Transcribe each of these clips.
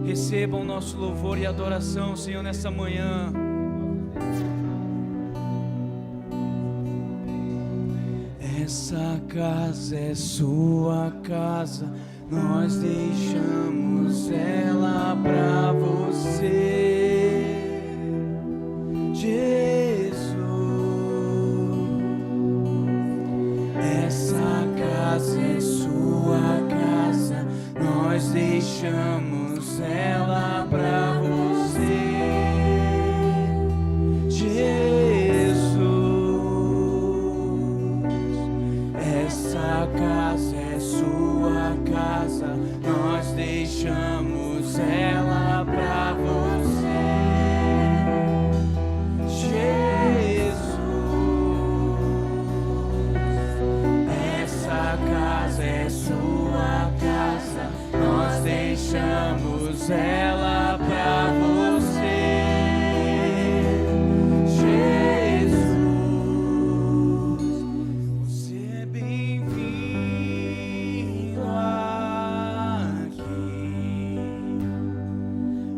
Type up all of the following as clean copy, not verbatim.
Recebam o nosso louvor e adoração, Senhor, nessa manhã. Essa casa é sua casa, nós deixamos ela pra você, Jesus. Essa casa é sua casa, nós deixamos ela pra você, Jesus. Essa casa é sua casa, nós deixamos ela pra você, Jesus. Essa casa é sua casa, nós deixamos ela pra você, Jesus. Você é bem-vindo aqui.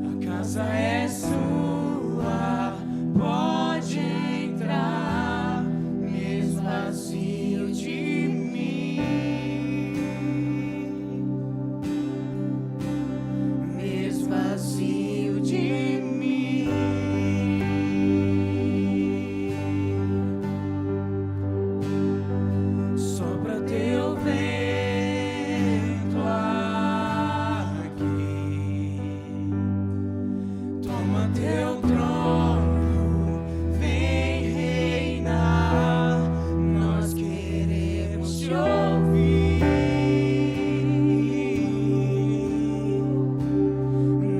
A casa é sua, pode entrar, mesmo vazio de mim, mesmo vazio de mim. Sopra teu vento aqui, toma teu trono, vem reinar. Nós queremos te ouvir,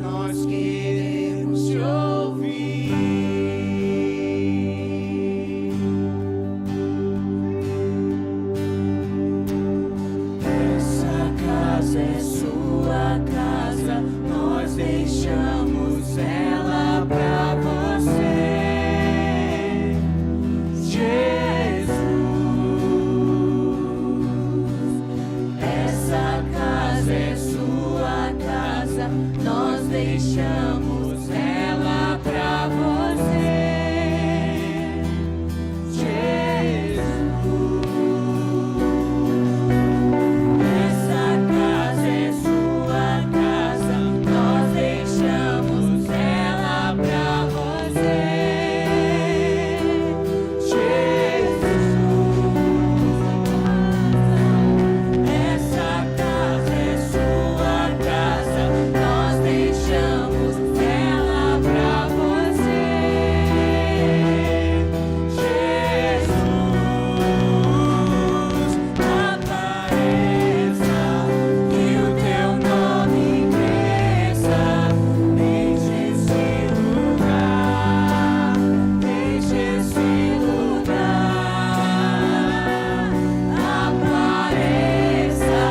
nós queremos te ouvir. Essa casa é sua casa, nós deixamos ela pra você, Jesus. Essa casa é sua casa, nós deixamos ela pra você, Jesus. Essa casa é sua casa, nós deixamos ela pra você, Jesus. Essa casa é sua casa, nós deixamos ela pra você, Jesus. Apareça, que o teu nome cresça, deixe esse lugar, deixe esse lugar. Apareça,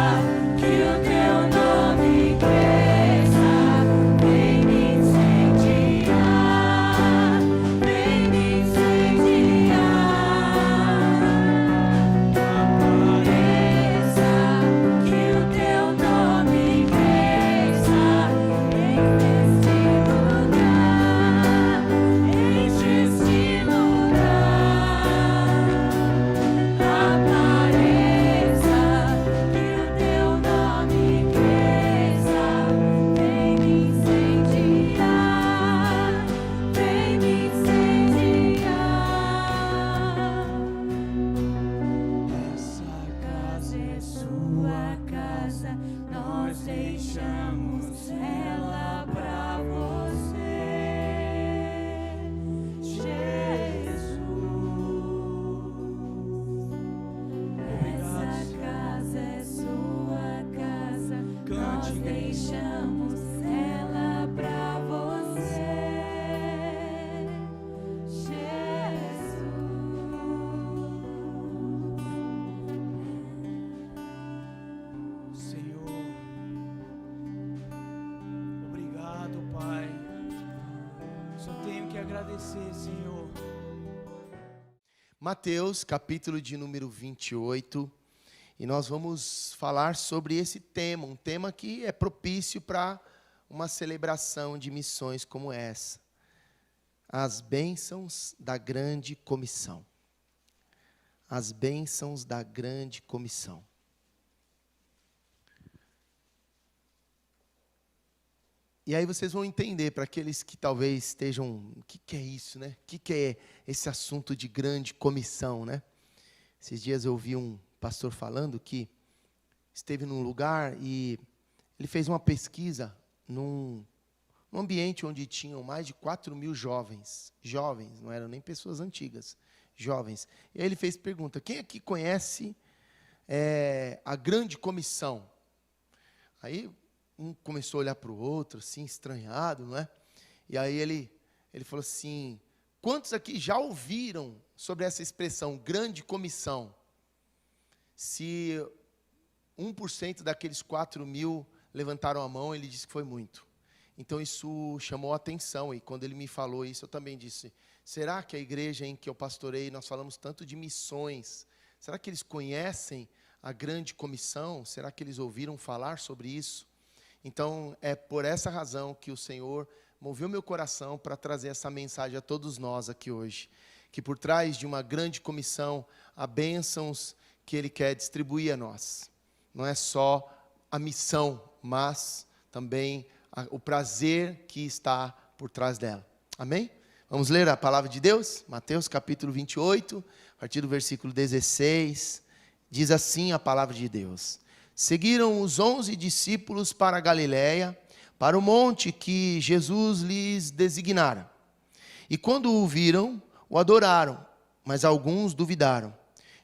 que o teu nome cresça, vem me incendiar, vem me incendiar. Apareça, que o teu nome cresça, vem nesse lugar, enche esse lugar. Apareça, que o teu nome cresça, vem me incendiar, vem me incendiar. Essa casa é sua casa, nós deixamos ela pra você, Jesus. Essa casa é sua casa, nós deixamos ela pra você, Jesus. Senhor, obrigado, Pai. Só tenho que agradecer, Senhor. Mateus, capítulo de número 28, e nós vamos falar sobre esse tema, um tema que é propício para uma celebração de missões como essa. As bênçãos da grande comissão. As bênçãos da grande comissão. E aí vocês vão entender, para aqueles que talvez estejam, o que é isso, né? O que é esse assunto de grande comissão, né? Esses dias eu ouvi um pastor falando que esteve num lugar e ele fez uma pesquisa num ambiente onde tinham mais de 4.000 jovens. Jovens, não eram nem pessoas antigas, jovens. E aí ele fez pergunta, quem aqui conhece a grande comissão? Aí um começou a olhar para o outro, assim, estranhado, não é? E aí ele falou assim, quantos aqui já ouviram sobre essa expressão, grande comissão? Se 1% daqueles 4.000 levantaram a mão, ele disse que foi muito. Então isso chamou a atenção, e quando ele me falou isso, eu também disse, será que a igreja em que eu pastorei, nós falamos tanto de missões, será que eles conhecem a grande comissão? Será que eles ouviram falar sobre isso? Então, é por essa razão que o Senhor moveu meu coração para trazer essa mensagem a todos nós aqui hoje. Que por trás de uma grande comissão, há bênçãos que Ele quer distribuir a nós. Não é só a missão, mas também o prazer que está por trás dela. Amém? Vamos ler a palavra de Deus? Mateus capítulo 28, a partir do versículo 16. Diz assim a palavra de Deus. Seguiram os 11 discípulos para a Galiléia, para o monte que Jesus lhes designara. E quando o viram, o adoraram, mas alguns duvidaram.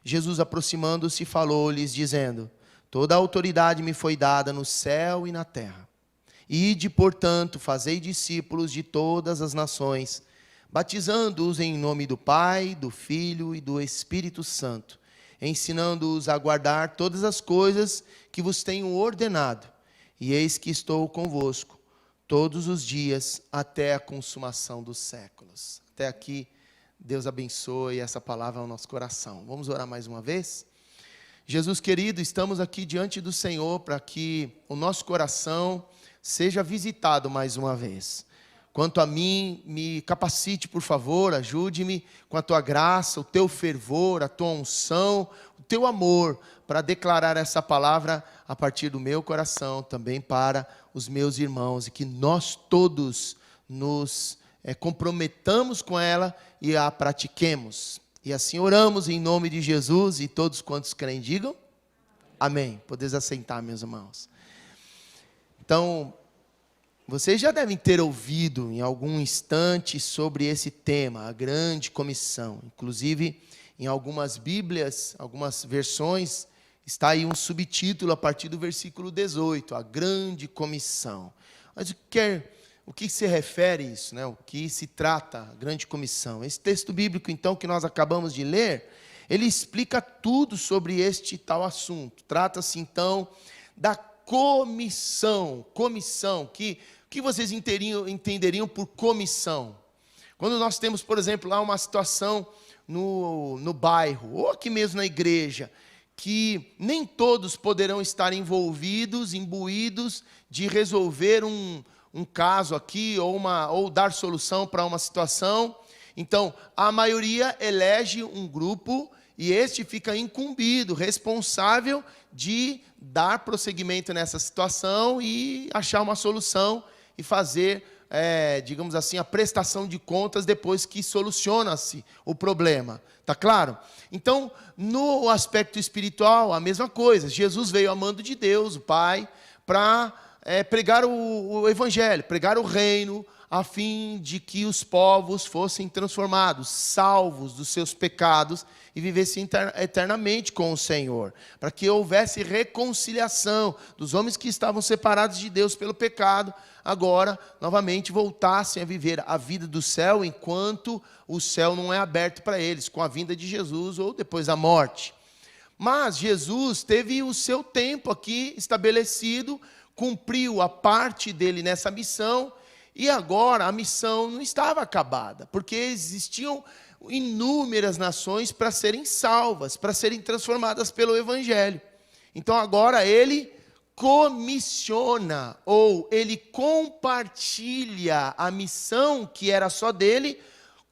Jesus, aproximando-se, falou-lhes, dizendo, toda a autoridade me foi dada no céu e na terra. Ide, portanto, fazei discípulos de todas as nações, batizando-os em nome do Pai, do Filho e do Espírito Santo, ensinando-os a guardar todas as coisas que vos tenho ordenado. E eis que estou convosco todos os dias até a consumação dos séculos. Até aqui, Deus abençoe essa palavra ao nosso coração. Vamos orar mais uma vez? Jesus querido, estamos aqui diante do Senhor para que o nosso coração seja visitado mais uma vez. Quanto a mim, me capacite, por favor, ajude-me com a tua graça, o teu fervor, a tua unção, o teu amor, para declarar essa palavra a partir do meu coração, também para os meus irmãos, e que nós todos nos comprometamos com ela e a pratiquemos. E assim oramos em nome de Jesus, e todos quantos creem digam, amém. Podeis assentar, meus irmãos. Então, vocês já devem ter ouvido em algum instante sobre esse tema, a grande comissão. Inclusive, em algumas Bíblias, algumas versões, está aí um subtítulo a partir do versículo 18, a grande comissão. Mas o que se refere a isso, né? O que se trata a grande comissão? Esse texto bíblico, então, que nós acabamos de ler, ele explica tudo sobre este tal assunto. Trata-se, então, da comissão, que vocês entenderiam por comissão? Quando nós temos, por exemplo, lá uma situação no bairro, ou aqui mesmo na igreja, que nem todos poderão estar envolvidos, imbuídos de resolver um caso aqui, ou dar solução para uma situação. Então, a maioria elege um grupo e este fica incumbido, responsável de dar prosseguimento nessa situação e achar uma solução e fazer, digamos assim, a prestação de contas depois que soluciona-se o problema. Está claro? Então, no aspecto espiritual, a mesma coisa. Jesus veio amando de Deus, o Pai, para pregar o Evangelho, pregar o reino, a fim de que os povos fossem transformados, salvos dos seus pecados e vivessem eternamente com o Senhor, para que houvesse reconciliação dos homens que estavam separados de Deus pelo pecado, agora novamente voltassem a viver a vida do céu, enquanto o céu não é aberto para eles, com a vinda de Jesus ou depois da morte. Mas Jesus teve o seu tempo aqui estabelecido, cumpriu a parte dele nessa missão, e agora a missão não estava acabada, porque existiam inúmeras nações para serem salvas, para serem transformadas pelo Evangelho. Então agora ele comissiona, ou ele compartilha a missão que era só dele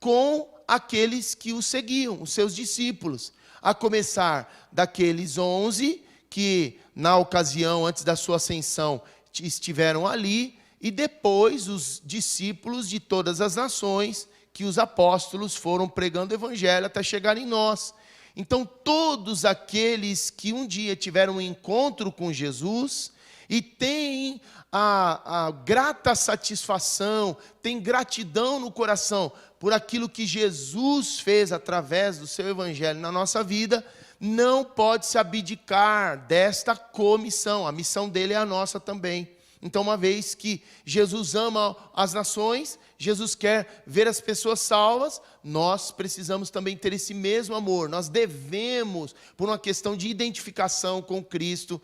com aqueles que o seguiam, os seus discípulos. A começar daqueles 11 que, na ocasião, antes da sua ascensão, estiveram ali, e depois os discípulos de todas as nações, que os apóstolos foram pregando o evangelho até chegar em nós. Então, todos aqueles que um dia tiveram um encontro com Jesus e têm a grata satisfação, têm gratidão no coração por aquilo que Jesus fez através do seu evangelho na nossa vida, não pode se abdicar desta comissão. A missão dele é a nossa também. Então, uma vez que Jesus ama as nações, Jesus quer ver as pessoas salvas, nós precisamos também ter esse mesmo amor. Nós devemos, por uma questão de identificação com Cristo,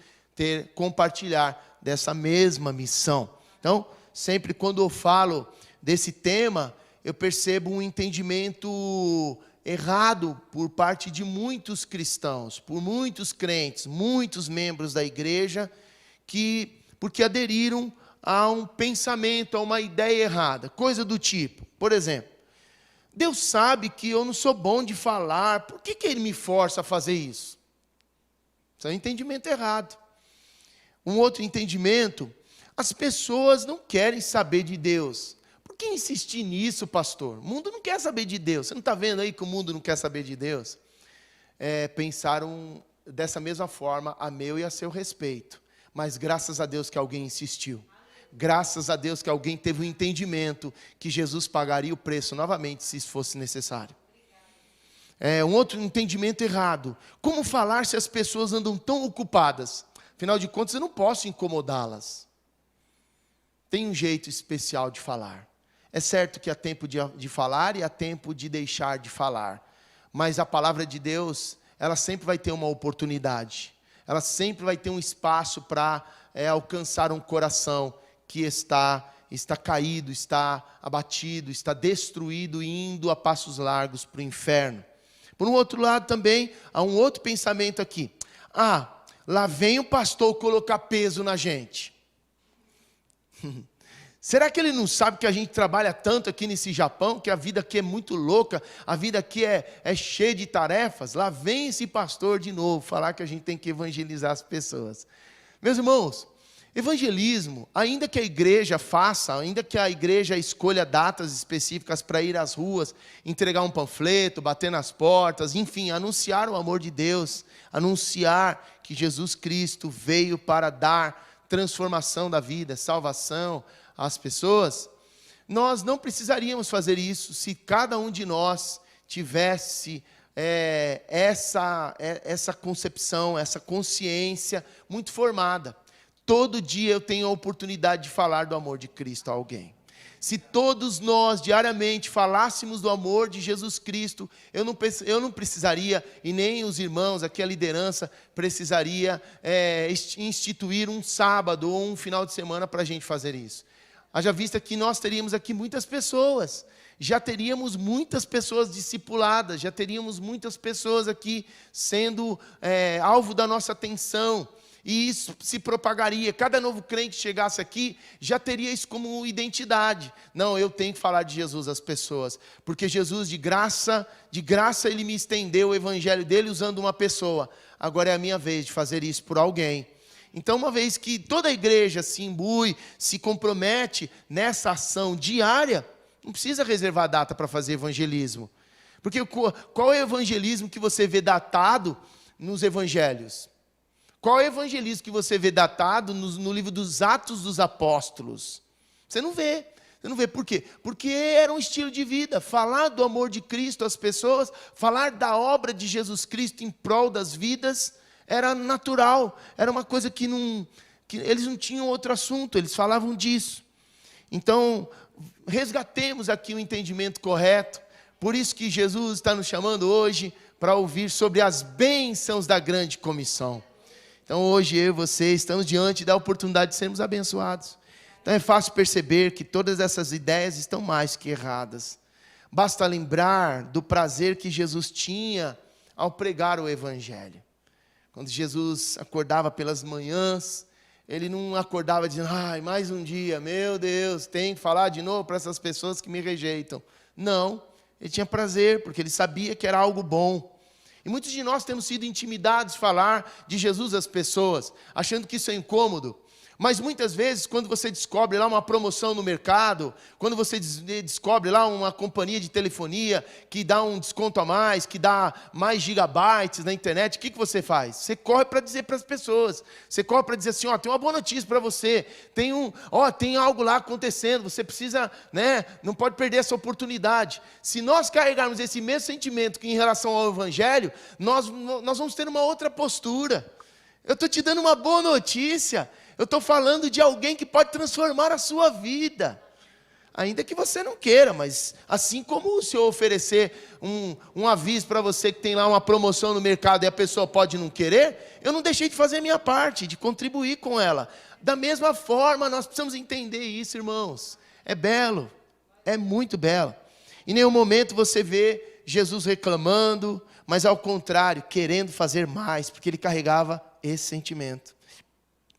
compartilhar dessa mesma missão. Então, sempre quando eu falo desse tema, eu percebo um entendimento errado por parte de muitos cristãos, por muitos crentes, muitos membros da igreja, porque aderiram a um pensamento, a uma ideia errada, coisa do tipo, por exemplo, Deus sabe que eu não sou bom de falar, por que Ele me força a fazer isso? Isso é um entendimento errado. Um outro entendimento, as pessoas não querem saber de Deus. Por que insistir nisso, pastor? O mundo não quer saber de Deus. Você não está vendo aí que o mundo não quer saber de Deus? Pensaram dessa mesma forma a meu e a seu respeito. Mas graças a Deus que alguém insistiu. Graças a Deus que alguém teve um entendimento que Jesus pagaria o preço novamente se isso fosse necessário. Um outro entendimento errado. Como falar se as pessoas andam tão ocupadas? Afinal de contas, eu não posso incomodá-las. Tem um jeito especial de falar. É certo que há tempo de falar e há tempo de deixar de falar. Mas a palavra de Deus, ela sempre vai ter uma oportunidade. Ela sempre vai ter um espaço para alcançar um coração que está caído, está abatido, está destruído, indo a passos largos para o inferno. Por um outro lado também, há um outro pensamento aqui. Lá vem o pastor colocar peso na gente. Será que ele não sabe que a gente trabalha tanto aqui nesse Japão, que a vida aqui é muito louca, a vida aqui é cheia de tarefas? Lá vem esse pastor de novo falar que a gente tem que evangelizar as pessoas. Meus irmãos, evangelismo, ainda que a igreja faça, ainda que a igreja escolha datas específicas para ir às ruas, entregar um panfleto, bater nas portas, enfim, anunciar o amor de Deus, anunciar que Jesus Cristo veio para dar transformação da vida, salvação às pessoas, nós não precisaríamos fazer isso se cada um de nós tivesse essa concepção, essa consciência muito formada. Todo dia eu tenho a oportunidade de falar do amor de Cristo a alguém. Se todos nós diariamente falássemos do amor de Jesus Cristo, eu não precisaria, e nem os irmãos, aqui a liderança, precisaria instituir um sábado ou um final de semana para a gente fazer isso. Haja vista que nós teríamos aqui muitas pessoas, já teríamos muitas pessoas discipuladas, já teríamos muitas pessoas aqui sendo alvo da nossa atenção, e isso se propagaria. Cada novo crente que chegasse aqui, já teria isso como identidade. Não, eu tenho que falar de Jesus às pessoas, porque Jesus de graça Ele me estendeu o evangelho dele usando uma pessoa. Agora é a minha vez de fazer isso por alguém. Então, uma vez que toda a igreja se imbui, se compromete nessa ação diária, não precisa reservar data para fazer evangelismo. Porque qual é o evangelismo que você vê datado nos evangelhos? Qual é o evangelismo que você vê datado no livro dos Atos dos Apóstolos? Você não vê. Você não vê por quê? Porque era um estilo de vida. Falar do amor de Cristo às pessoas, falar da obra de Jesus Cristo em prol das vidas, era natural, era uma coisa que eles não tinham outro assunto, eles falavam disso. Então, resgatemos aqui o entendimento correto. Por isso que Jesus está nos chamando hoje para ouvir sobre as bênçãos da grande comissão. Então, hoje eu e você estamos diante da oportunidade de sermos abençoados. Então, é fácil perceber que todas essas ideias estão mais que erradas. Basta lembrar do prazer que Jesus tinha ao pregar o Evangelho. Quando Jesus acordava pelas manhãs, ele não acordava dizendo, ai, mais um dia, meu Deus, tem que falar de novo para essas pessoas que me rejeitam. Não, ele tinha prazer, porque ele sabia que era algo bom. E muitos de nós temos sido intimidados de falar de Jesus às pessoas, achando que isso é incômodo. Mas muitas vezes, quando você descobre lá uma promoção no mercado, quando você descobre lá uma companhia de telefonia que dá um desconto a mais, que dá mais gigabytes na internet, o que você faz? Você corre para dizer para as pessoas. Você corre para dizer assim, ó, tem uma boa notícia para você. Tem algo lá acontecendo, você precisa, né, não pode perder essa oportunidade. Se nós carregarmos esse mesmo sentimento que em relação ao Evangelho, nós vamos ter uma outra postura. Eu estou te dando uma boa notícia. Eu estou falando de alguém que pode transformar a sua vida. Ainda que você não queira, mas assim como se eu oferecer um aviso para você que tem lá uma promoção no mercado e a pessoa pode não querer, eu não deixei de fazer a minha parte, de contribuir com ela. Da mesma forma, nós precisamos entender isso, irmãos. É belo, é muito belo. Em nenhum momento você vê Jesus reclamando, mas ao contrário, querendo fazer mais, porque ele carregava esse sentimento.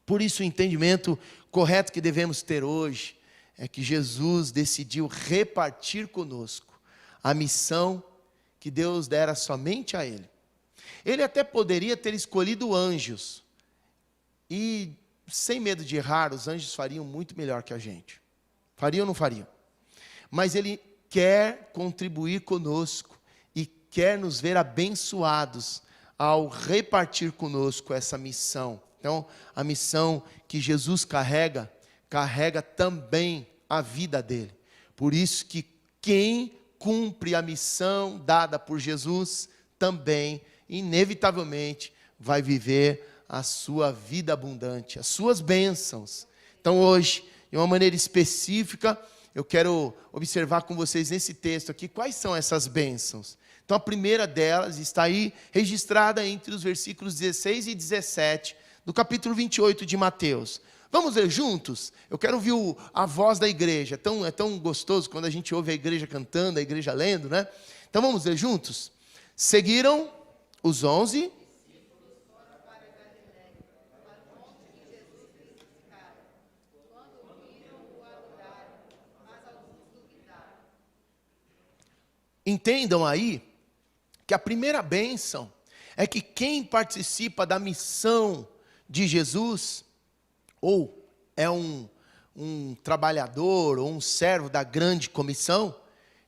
Por isso o entendimento correto que devemos ter hoje é que Jesus decidiu repartir conosco a missão que Deus dera somente a Ele. Ele até poderia ter escolhido anjos, e sem medo de errar, os anjos fariam muito melhor que a gente. Fariam ou não fariam? Mas Ele quer contribuir conosco e quer nos ver abençoados ao repartir conosco essa missão. Então, a missão que Jesus carrega também a vida dele. Por isso que quem cumpre a missão dada por Jesus, também, inevitavelmente, vai viver a sua vida abundante, as suas bênçãos. Então, hoje, de uma maneira específica, eu quero observar com vocês nesse texto aqui, quais são essas bênçãos. Então, a primeira delas está aí registrada entre os versículos 16 e 17, do capítulo 28 de Mateus. Vamos ler juntos? Eu quero ouvir a voz da igreja. É tão gostoso quando a gente ouve a igreja cantando, a igreja lendo, né? Então vamos ler juntos? Seguiram os 11. Entendam aí que a primeira bênção é que quem participa da missão de Jesus, ou é um trabalhador, ou um servo da grande comissão,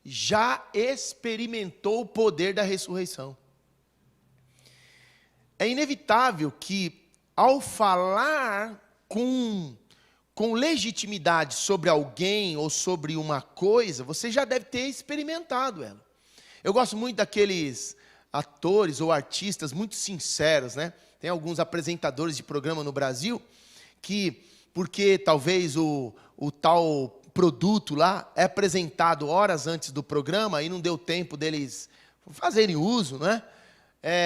já experimentou o poder da ressurreição. É inevitável que, ao falar com legitimidade sobre alguém ou sobre uma coisa, você já deve ter experimentado ela. Eu gosto muito daqueles atores ou artistas muito sinceros, né? Tem alguns apresentadores de programa no Brasil que, porque talvez o tal produto lá é apresentado horas antes do programa e não deu tempo deles fazerem uso, né?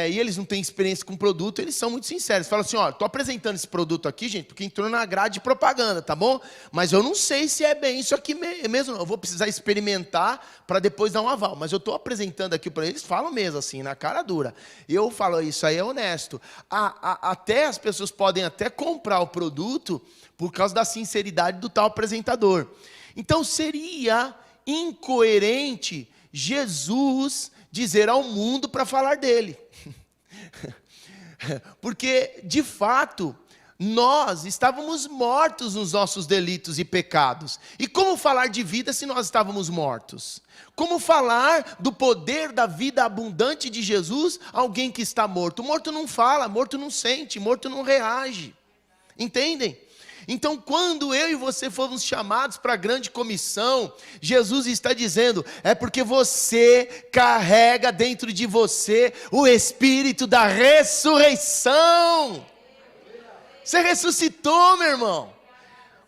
E eles não têm experiência com o produto, eles são muito sinceros. Falam assim, ó, estou apresentando esse produto aqui, gente, porque entrou na grade de propaganda, tá bom? Mas eu não sei se é bem isso aqui mesmo, não. Eu vou precisar experimentar para depois dar um aval. Mas eu estou apresentando aqui para eles, falam mesmo assim, na cara dura. E eu falo, isso aí é honesto. Até as pessoas podem até comprar o produto por causa da sinceridade do tal apresentador. Então seria incoerente Jesus dizer ao mundo para falar dele. Porque, de fato, nós estávamos mortos nos nossos delitos e pecados. E como falar de vida se nós estávamos mortos? Como falar do poder da vida abundante de Jesus a alguém que está morto? Morto não fala, morto não sente, morto não reage. Entendem? Então, quando eu e você fomos chamados para a grande comissão, Jesus está dizendo, é porque você carrega dentro de você o Espírito da ressurreição. Você ressuscitou, meu irmão.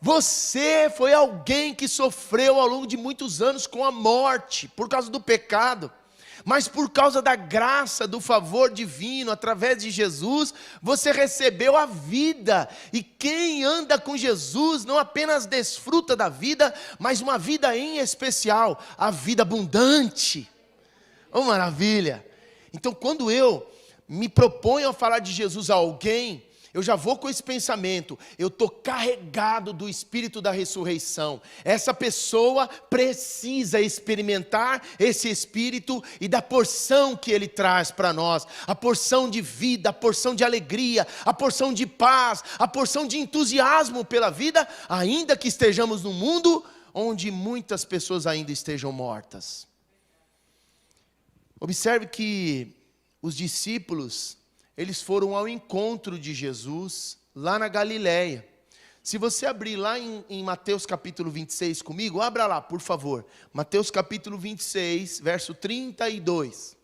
Você foi alguém que sofreu ao longo de muitos anos com a morte, por causa do pecado. Mas por causa da graça, do favor divino, através de Jesus, você recebeu a vida. E quem anda com Jesus não apenas desfruta da vida, mas uma vida em especial, a vida abundante. Oh, maravilha! Então, quando eu me proponho a falar de Jesus a alguém, Eu já vou com esse pensamento, eu estou carregado do Espírito da ressurreição. Essa pessoa precisa experimentar esse Espírito e da porção que ele traz para nós. A porção de vida, a porção de alegria, a porção de paz, a porção de entusiasmo pela vida, ainda que estejamos num mundo onde muitas pessoas ainda estejam mortas. Observe que os discípulos, eles foram ao encontro de Jesus, lá na Galileia. Se você abrir lá em Mateus capítulo 26 comigo, abra lá, por favor. Mateus capítulo 26, verso 32.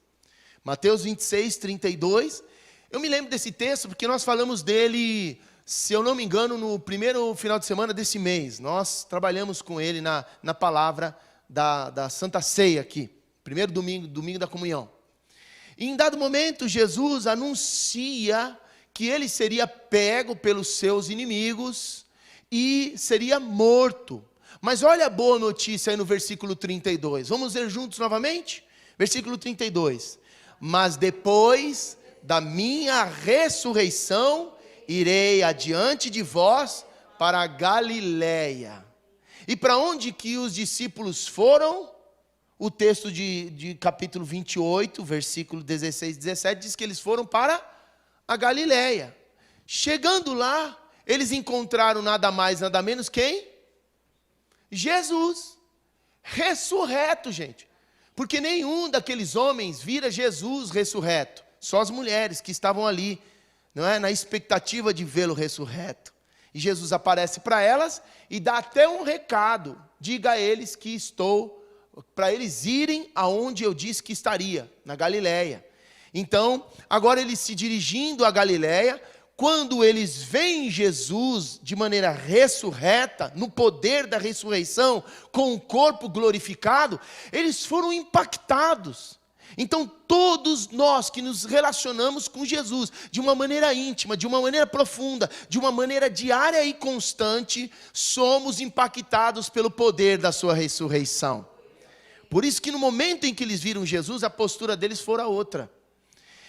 Mateus 26, 32. Eu me lembro desse texto porque nós falamos dele, se eu não me engano, no primeiro final de semana desse mês. Nós trabalhamos com ele na palavra da Santa Ceia aqui. Primeiro domingo da comunhão. E em dado momento, Jesus anuncia que ele seria pego pelos seus inimigos e seria morto. Mas olha a boa notícia aí no versículo 32. Vamos ler juntos novamente? Versículo 32. Mas depois da minha ressurreição, irei adiante de vós para a Galileia. E para onde que os discípulos foram? O texto de capítulo 28, versículo 16 e 17, diz que eles foram para a Galileia. Chegando lá, eles encontraram nada mais, nada menos quem? Jesus, ressurreto, gente. Porque nenhum daqueles homens vira Jesus ressurreto. Só as mulheres que estavam ali, não é, na expectativa de vê-lo ressurreto. E Jesus aparece para elas e dá até um recado. Diga a eles que estou para eles irem aonde eu disse que estaria, na Galileia. Então, agora eles se dirigindo à Galileia, quando eles veem Jesus de maneira ressurreta, no poder da ressurreição, com o corpo glorificado, eles foram impactados. Então, todos nós que nos relacionamos com Jesus, de uma maneira íntima, de uma maneira profunda, de uma maneira diária e constante, somos impactados pelo poder da sua ressurreição. Por isso que no momento em que eles viram Jesus, a postura deles fora outra.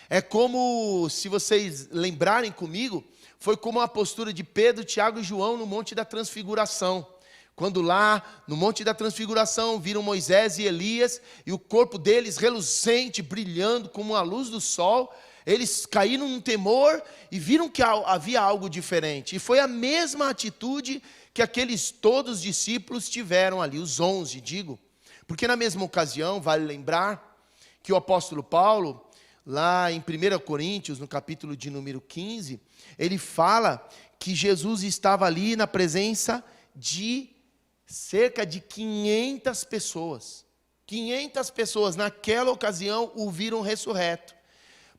É como, se vocês lembrarem comigo, foi como a postura de Pedro, Tiago e João no Monte da Transfiguração. Quando lá, no Monte da Transfiguração, viram Moisés e Elias, e o corpo deles reluzente, brilhando como a luz do sol, eles caíram num temor e viram que havia algo diferente. E foi a mesma atitude que aqueles todos discípulos tiveram ali, os 11, digo. Porque na mesma ocasião, vale lembrar, que o apóstolo Paulo, lá em 1 Coríntios, no capítulo de número 15, ele fala que Jesus estava ali na presença de cerca de 500 pessoas. 500 pessoas naquela ocasião o viram ressurreto.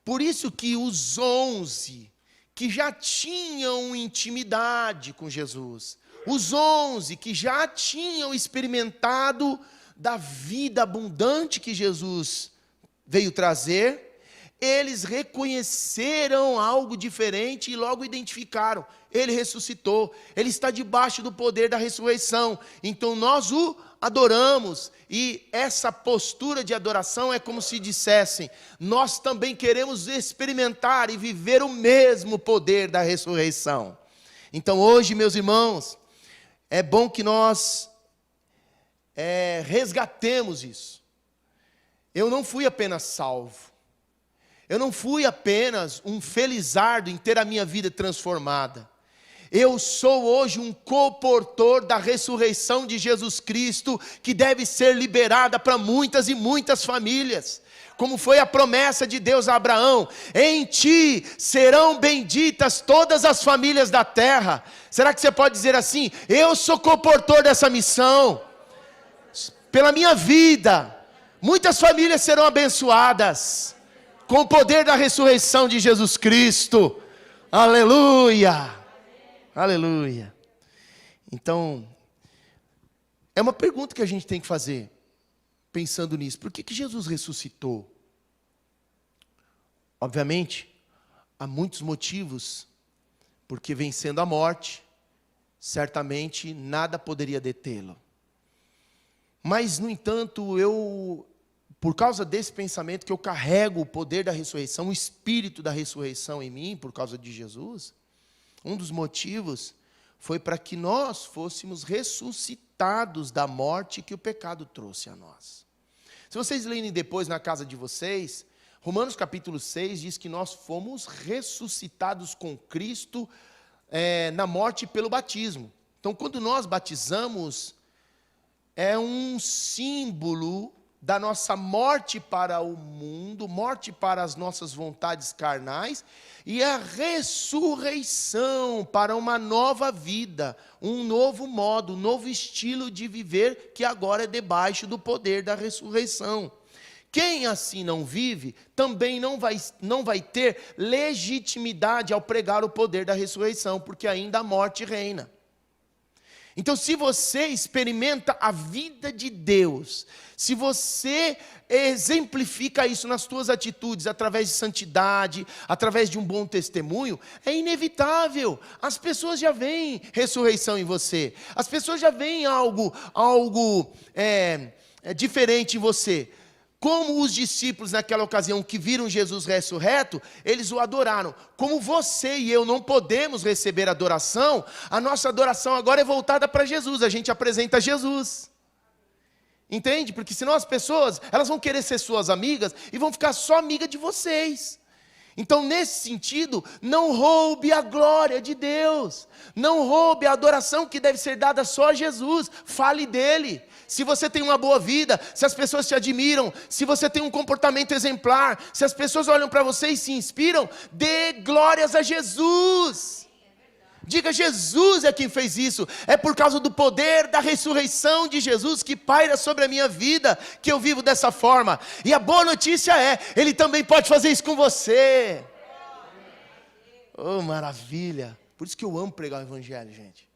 Por isso que os 11 que já tinham intimidade com Jesus, os 11 que já tinham experimentado da vida abundante que Jesus veio trazer, eles reconheceram algo diferente e logo identificaram. Ele ressuscitou, ele está debaixo do poder da ressurreição. Então nós o adoramos, e essa postura de adoração é como se dissessem: nós também queremos experimentar e viver o mesmo poder da ressurreição. Então hoje, meus irmãos, é bom que nós resgatemos isso. Eu não fui apenas salvo, eu não fui apenas um felizardo em ter a minha vida transformada. Eu sou hoje um coportor da ressurreição de Jesus Cristo, que deve ser liberada para muitas e muitas famílias. Como foi a promessa de Deus a Abraão: em ti serão benditas todas as famílias da terra. Será que você pode dizer assim: eu sou coportor dessa missão? Pela minha vida, muitas famílias serão abençoadas com o poder da ressurreição de Jesus Cristo. Aleluia! Aleluia! Então, é uma pergunta que a gente tem que fazer, pensando nisso. Por que Jesus ressuscitou? Obviamente, há muitos motivos, porque vencendo a morte, certamente nada poderia detê-lo. Mas, no entanto, por causa desse pensamento que eu carrego o poder da ressurreição, o espírito da ressurreição em mim, por causa de Jesus, Um dos motivos foi para que nós fôssemos ressuscitados da morte que o pecado trouxe a nós. Se vocês lerem depois na casa de vocês, Romanos capítulo 6 diz que nós fomos ressuscitados com Cristo na morte pelo batismo. Então, quando nós batizamos, é um símbolo da nossa morte para o mundo, morte para as nossas vontades carnais, e a ressurreição para uma nova vida, um novo modo, um novo estilo de viver, que agora é debaixo do poder da ressurreição. Quem assim não vive, também não vai ter legitimidade ao pregar o poder da ressurreição, porque ainda a morte reina. Então, se você experimenta a vida de Deus, se você exemplifica isso nas suas atitudes, através de santidade, através de um bom testemunho, é inevitável. As pessoas já veem ressurreição em você. As pessoas já veem algo diferente em você. Como os discípulos naquela ocasião que viram Jesus ressurreto, eles o adoraram. Como você e eu não podemos receber adoração, a nossa adoração agora é voltada para Jesus, a gente apresenta Jesus. Entende? Porque senão as pessoas, elas vão querer ser suas amigas e vão ficar só amiga de vocês. Então, nesse sentido, não roube a glória de Deus. Não roube a adoração que deve ser dada só a Jesus. Fale dele. Se você tem uma boa vida, se as pessoas te admiram, se você tem um comportamento exemplar, se as pessoas olham para você e se inspiram, dê glórias a Jesus. Diga, Jesus é quem fez isso. É por causa do poder da ressurreição de Jesus que paira sobre a minha vida que eu vivo dessa forma. E a boa notícia é, Ele também pode fazer isso com você. Oh, maravilha. Por isso que eu amo pregar o Evangelho, gente.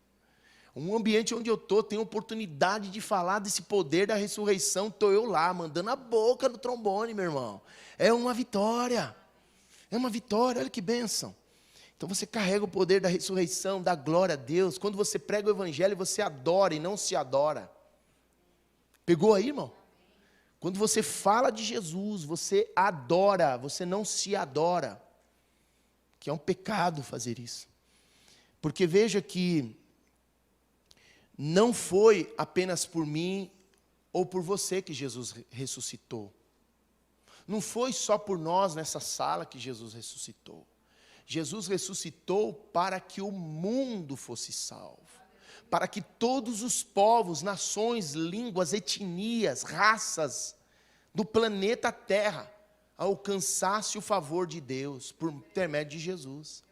Um ambiente onde eu estou, tenho oportunidade de falar desse poder da ressurreição. Estou eu lá, mandando a boca no trombone, meu irmão. É uma vitória. É uma vitória, olha que bênção. Então você carrega o poder da ressurreição, da glória a Deus. Quando você prega o Evangelho, você adora e não se adora. Pegou aí, irmão? Quando você fala de Jesus, você adora, você não se adora. Que é um pecado fazer isso. Porque veja que não foi apenas por mim ou por você que Jesus ressuscitou. Não foi só por nós nessa sala que Jesus ressuscitou. Jesus ressuscitou para que o mundo fosse salvo. Para que todos os povos, nações, línguas, etnias, raças do planeta Terra alcançassem o favor de Deus por intermédio de Jesus.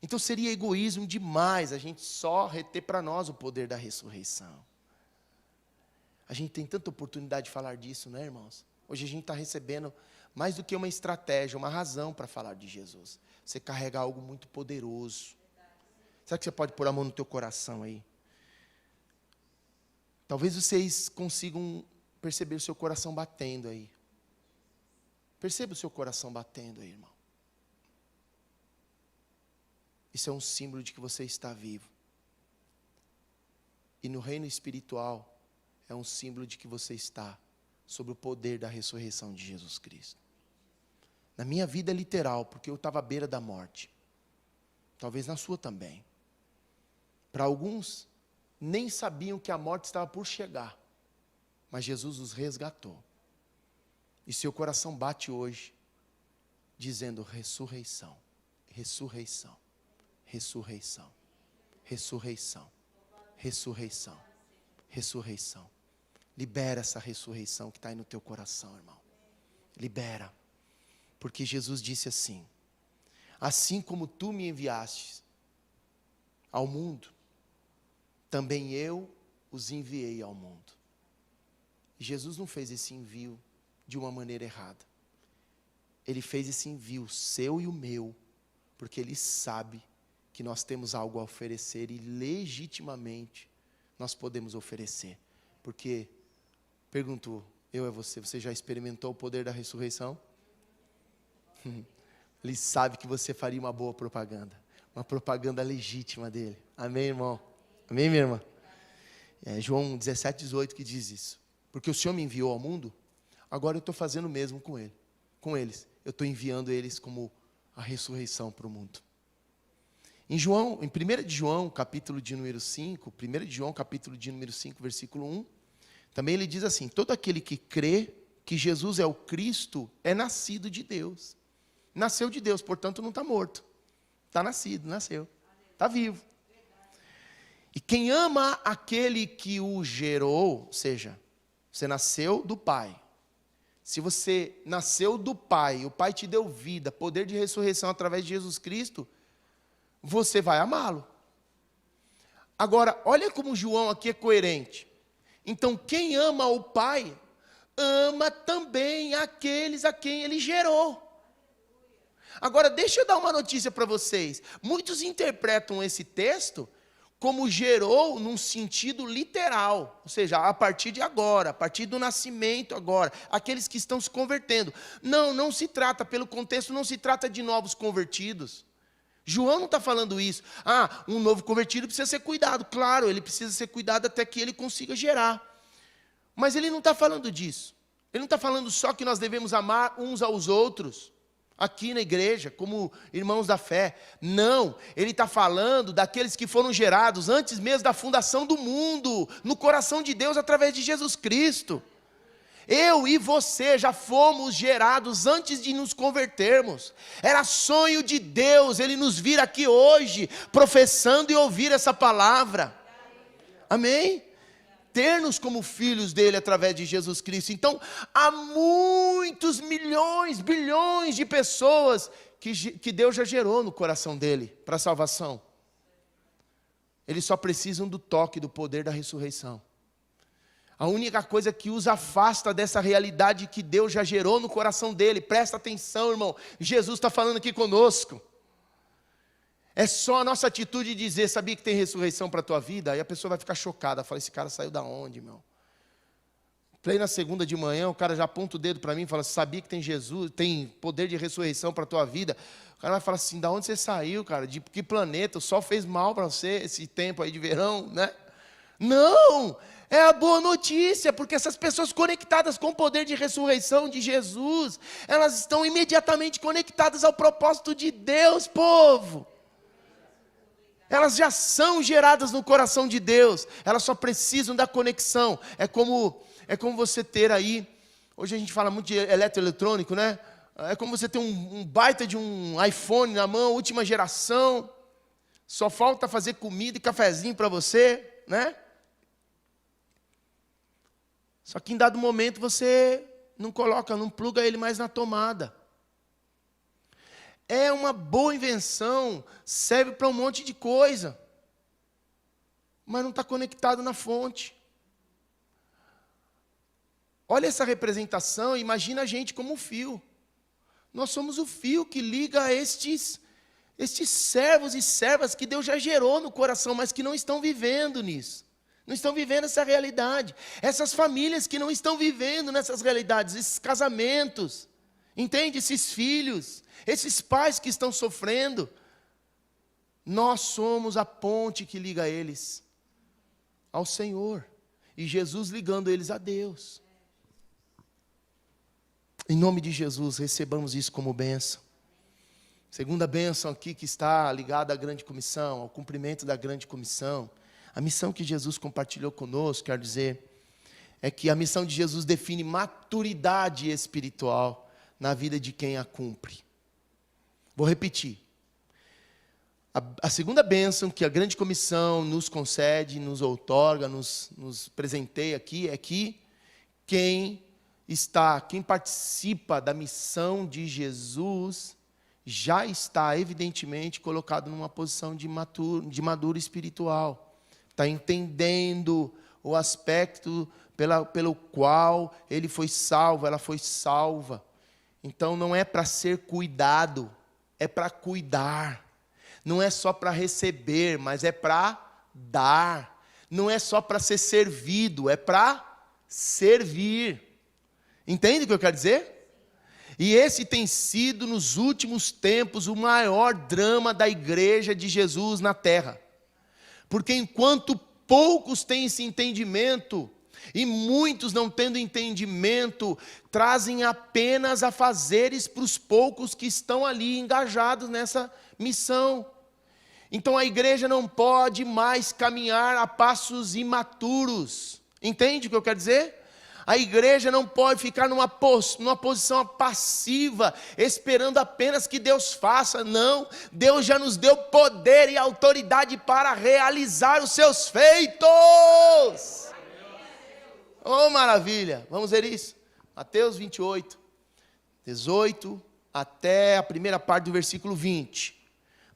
Então seria egoísmo demais a gente só reter para nós o poder da ressurreição. A gente tem tanta oportunidade de falar disso, né, irmãos? Hoje a gente está recebendo mais do que uma estratégia, uma razão para falar de Jesus. Você carrega algo muito poderoso. Será que você pode pôr a mão no teu coração aí? Talvez vocês consigam perceber o seu coração batendo aí. Perceba o seu coração batendo aí, irmão. Isso é um símbolo de que você está vivo. E no reino espiritual, é um símbolo de que você está sob o poder da ressurreição de Jesus Cristo. Na minha vida é literal, porque eu estava à beira da morte. Talvez na sua também. Para alguns, nem sabiam que a morte estava por chegar. Mas Jesus os resgatou. E seu coração bate hoje, dizendo ressurreição, ressurreição, ressurreição, ressurreição, ressurreição, ressurreição. Libera essa ressurreição que está aí no teu coração, irmão. Libera. Porque Jesus disse assim: assim como tu me enviaste ao mundo, também eu os enviei ao mundo. E Jesus não fez esse envio de uma maneira errada. Ele fez esse envio, seu e o meu, porque Ele sabe que nós temos algo a oferecer e legitimamente nós podemos oferecer. Porque, pergunto eu a você, você já experimentou o poder da ressurreição? Ele sabe que você faria uma boa propaganda. Uma propaganda legítima dele. Amém, irmão? Amém, minha irmã? É João 17, 18 que diz isso. Porque o Senhor me enviou ao mundo, agora eu estou fazendo o mesmo com ele. Com eles. Eu estou enviando eles como a ressurreição para o mundo. Em 1 de João, capítulo de número 5, 1 de João, capítulo de número 5, versículo 1, também ele diz assim: todo aquele que crê que Jesus é o Cristo é nascido de Deus. Nasceu de Deus, portanto não está morto. Está nascido, nasceu. Está vivo. E quem ama aquele que o gerou, ou seja, você nasceu do Pai. Se você nasceu do Pai, o Pai te deu vida, poder de ressurreição através de Jesus Cristo, você vai amá-lo. Agora, olha como João aqui é coerente. Então, quem ama o Pai, ama também aqueles a quem Ele gerou. Agora, deixa eu dar uma notícia para vocês. Muitos interpretam esse texto como gerou num sentido literal. Ou seja, a partir de agora, a partir do nascimento agora. Aqueles que estão se convertendo. Não, não se trata, pelo contexto, não se trata de novos convertidos. João não está falando isso. Um novo convertido precisa ser cuidado. Claro, ele precisa ser cuidado até que ele consiga gerar. Mas ele não está falando disso. Ele não está falando só que nós devemos amar uns aos outros, aqui na igreja, como irmãos da fé. Não, ele está falando daqueles que foram gerados antes mesmo da fundação do mundo, no coração de Deus através de Jesus Cristo. Eu e você já fomos gerados antes de nos convertermos. Era sonho de Deus Ele nos vir aqui hoje, professando e ouvir essa palavra. Amém? Ter-nos como filhos dele através de Jesus Cristo. Então, há muitos milhões, bilhões de pessoas que Deus já gerou no coração dele para a salvação. Eles só precisam do toque, do poder da ressurreição. A única coisa que os afasta dessa realidade que Deus já gerou no coração dele, presta atenção, irmão, Jesus está falando aqui conosco. É só a nossa atitude de dizer: sabia que tem ressurreição para a tua vida? Aí a pessoa vai ficar chocada, fala: esse cara saiu da onde, meu? Na segunda de manhã, o cara já aponta o dedo para mim e fala: sabia que tem Jesus, tem poder de ressurreição para a tua vida? O cara vai falar assim: da onde você saiu, cara? De que planeta? O sol fez mal para você esse tempo aí de verão, né? Não! É a boa notícia, porque essas pessoas conectadas com o poder de ressurreição de Jesus, elas estão imediatamente conectadas ao propósito de Deus, povo. Elas já são geradas no coração de Deus, elas só precisam da conexão. É como você ter aí, hoje a gente fala muito de eletroeletrônico, né? É como você ter um baita de um iPhone na mão, última geração, só falta fazer comida e cafezinho para você, né? Só que em dado momento você não pluga ele mais na tomada. É uma boa invenção, serve para um monte de coisa, mas não está conectado na fonte. Olha essa representação, imagina a gente como um fio. Nós somos o fio que liga estes servos e servas que Deus já gerou no coração, mas que não estão vivendo nisso. Não estão vivendo essa realidade. Essas famílias que não estão vivendo nessas realidades, esses casamentos, entende? Esses filhos, esses pais que estão sofrendo. Nós somos a ponte que liga eles ao Senhor. E Jesus ligando eles a Deus. Em nome de Jesus, recebamos isso como bênção. Segunda bênção aqui que está ligada à grande comissão, ao cumprimento da grande comissão. A missão que Jesus compartilhou conosco, quer dizer, é que a missão de Jesus define maturidade espiritual na vida de quem a cumpre. Vou repetir. A segunda bênção que a grande comissão nos concede, nos outorga, nos presenteia aqui, é que quem participa da missão de Jesus já está evidentemente colocado numa posição de maduro espiritual. Está entendendo o aspecto pelo qual ele foi salvo, ela foi salva. Então não é para ser cuidado, é para cuidar. Não é só para receber, mas é para dar. Não é só para ser servido, é para servir. Entende o que eu quero dizer? E esse tem sido, nos últimos tempos, o maior drama da igreja de Jesus na terra. Porque enquanto poucos têm esse entendimento, e muitos não tendo entendimento, trazem apenas afazeres para os poucos que estão ali engajados nessa missão. Então a igreja não pode mais caminhar a passos imaturos. Entende o que eu quero dizer? A igreja não pode ficar numa posição passiva, esperando apenas que Deus faça. Não, Deus já nos deu poder e autoridade para realizar os seus feitos. Oh, maravilha! Vamos ver isso? Mateus 28, 18, até a primeira parte do versículo 20.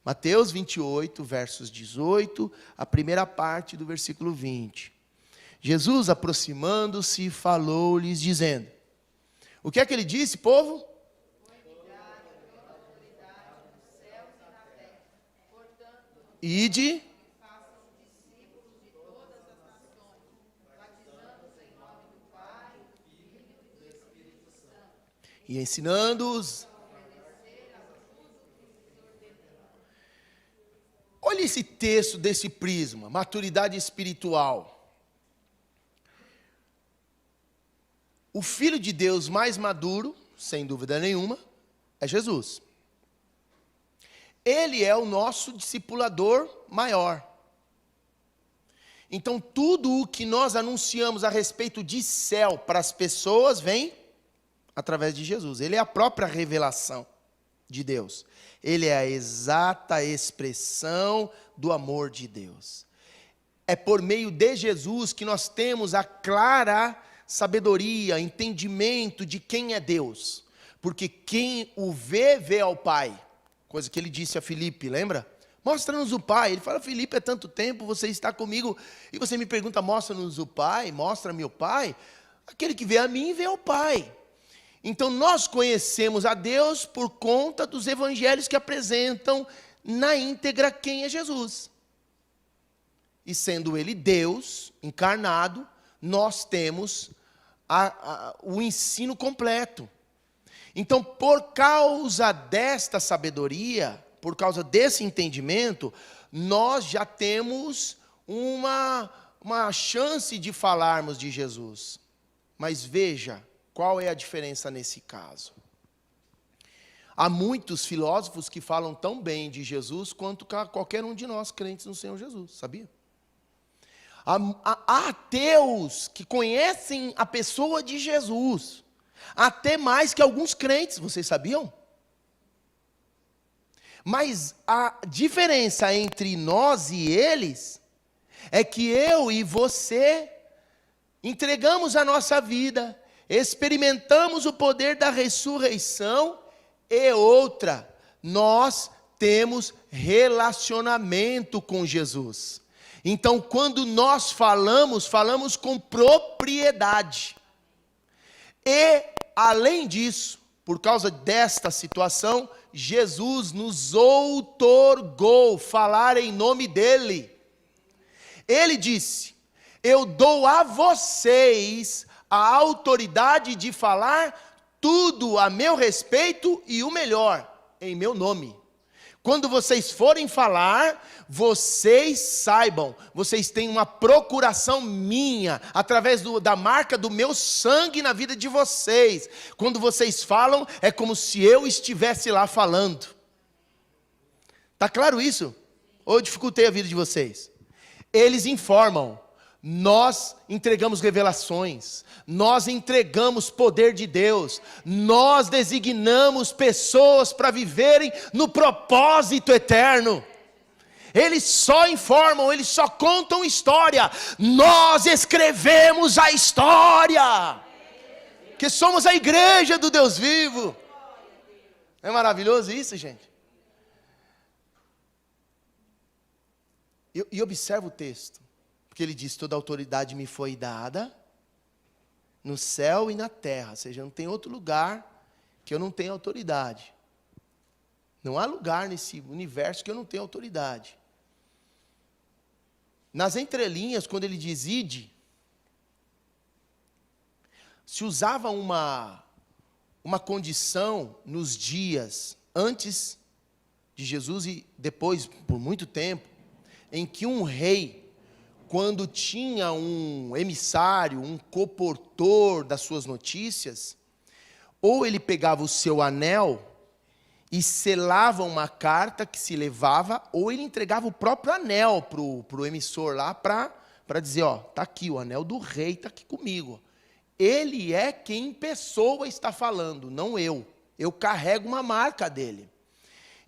Mateus 28, versos 18, a primeira parte do versículo 20. Jesus, aproximando-se, falou-lhes, dizendo: o que é que ele disse, povo? Ide e ensinando-os. Olha esse texto desse prisma, maturidade espiritual. O Filho de Deus mais maduro, sem dúvida nenhuma, é Jesus. Ele é o nosso discipulador maior. Então, tudo o que nós anunciamos a respeito de céu para as pessoas vem através de Jesus. Ele é a própria revelação de Deus. Ele é a exata expressão do amor de Deus. É por meio de Jesus que nós temos a clara sabedoria, entendimento de quem é Deus. Porque quem o vê, vê ao Pai. Coisa que ele disse a Filipe, lembra? Mostra-nos o Pai. Ele fala: Filipe, é tanto tempo, você está comigo, e você me pergunta, mostra-nos o Pai, mostra-me o Pai. Aquele que vê a mim, vê ao Pai. Então nós conhecemos a Deus por conta dos evangelhos que apresentam na íntegra quem é Jesus. E sendo Ele Deus encarnado, nós temos o ensino completo. Então, por causa desta sabedoria, por causa desse entendimento, nós já temos uma chance de falarmos de Jesus. Mas veja, qual é a diferença nesse caso? Há muitos filósofos que falam tão bem de Jesus quanto qualquer um de nós crentes no Senhor Jesus, sabia? Há ateus que conhecem a pessoa de Jesus, até mais que alguns crentes, vocês sabiam? Mas a diferença entre nós e eles é que eu e você entregamos a nossa vida, experimentamos o poder da ressurreição, e outra, nós temos relacionamento com Jesus. Então, quando nós falamos com propriedade. E, além disso, por causa desta situação, Jesus nos outorgou falar em nome dEle. Ele disse: eu dou a vocês a autoridade de falar tudo a meu respeito e o melhor, em meu nome. Quando vocês forem falar, vocês saibam, vocês têm uma procuração minha, através da marca do meu sangue na vida de vocês. Quando vocês falam, é como se eu estivesse lá falando. Está claro isso? Ou eu dificultei a vida de vocês? Eles informam. Nós entregamos revelações, nós entregamos poder de Deus, nós designamos pessoas para viverem no propósito eterno. Eles só informam, eles só contam história, nós escrevemos a história, que somos a igreja do Deus vivo. Não é maravilhoso isso, gente? E observa o texto. Porque ele diz: toda autoridade me foi dada no céu e na terra. Ou seja, não tem outro lugar que eu não tenha autoridade. Não há lugar nesse universo que eu não tenha autoridade. Nas entrelinhas, quando ele diz ide, se usava uma condição nos dias antes de Jesus e depois, por muito tempo, em que um rei, quando tinha um emissário, um coportor das suas notícias, ou ele pegava o seu anel e selava uma carta que se levava, ou ele entregava o próprio anel para o emissor lá, para dizer, ó, está aqui, o anel do rei está aqui comigo. Ele é quem em pessoa está falando, não eu. Eu carrego uma marca dele.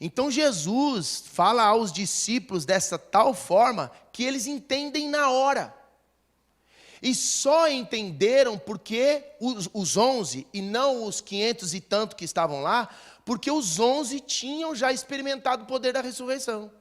Então Jesus fala aos discípulos dessa tal forma que eles entendem na hora. E só entenderam porque os 11, e não os 500 e tanto que estavam lá, porque os 11 tinham já experimentado o poder da ressurreição.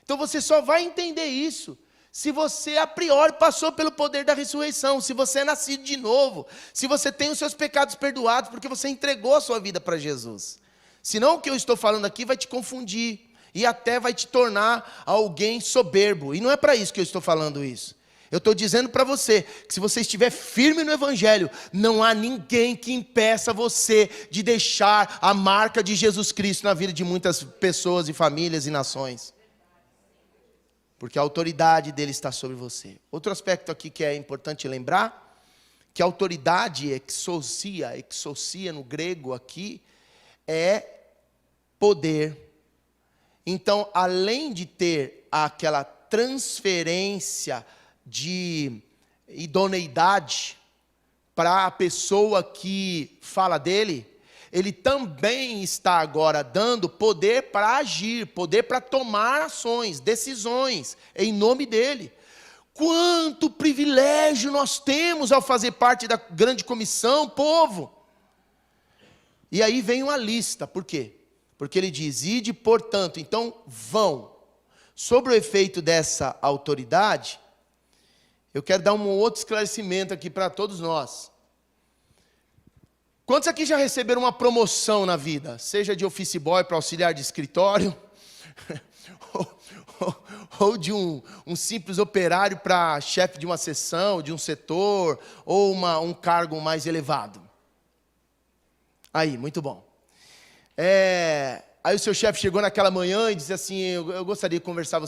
Então você só vai entender isso se você a priori passou pelo poder da ressurreição, se você é nascido de novo, se você tem os seus pecados perdoados, porque você entregou a sua vida para Jesus. Senão o que eu estou falando aqui vai te confundir, e até vai te tornar alguém soberbo, e não é para isso que eu estou falando isso. Eu estou dizendo para você, que se você estiver firme no Evangelho, não há ninguém que impeça você de deixar a marca de Jesus Cristo na vida de muitas pessoas e famílias e nações. Porque a autoridade dele está sobre você. Outro aspecto aqui que é importante lembrar, que a autoridade exousia no grego aqui, é poder. Então, além de ter aquela transferência de idoneidade para a pessoa que fala dele, ele também está agora dando poder para agir, poder para tomar ações, decisões, em nome dele. Quanto privilégio nós temos ao fazer parte da grande comissão, povo! E aí vem uma lista, por quê? Porque ele diz, ide, portanto, então vão. Sobre o efeito dessa autoridade, eu quero dar um outro esclarecimento aqui para todos nós. Quantos aqui já receberam uma promoção na vida? Seja de office boy para auxiliar de escritório, ou de um simples operário para chefe de uma seção, de um setor, ou um cargo mais elevado. Aí, muito bom. Aí o seu chefe chegou naquela manhã e disse assim, eu gostaria de conversar com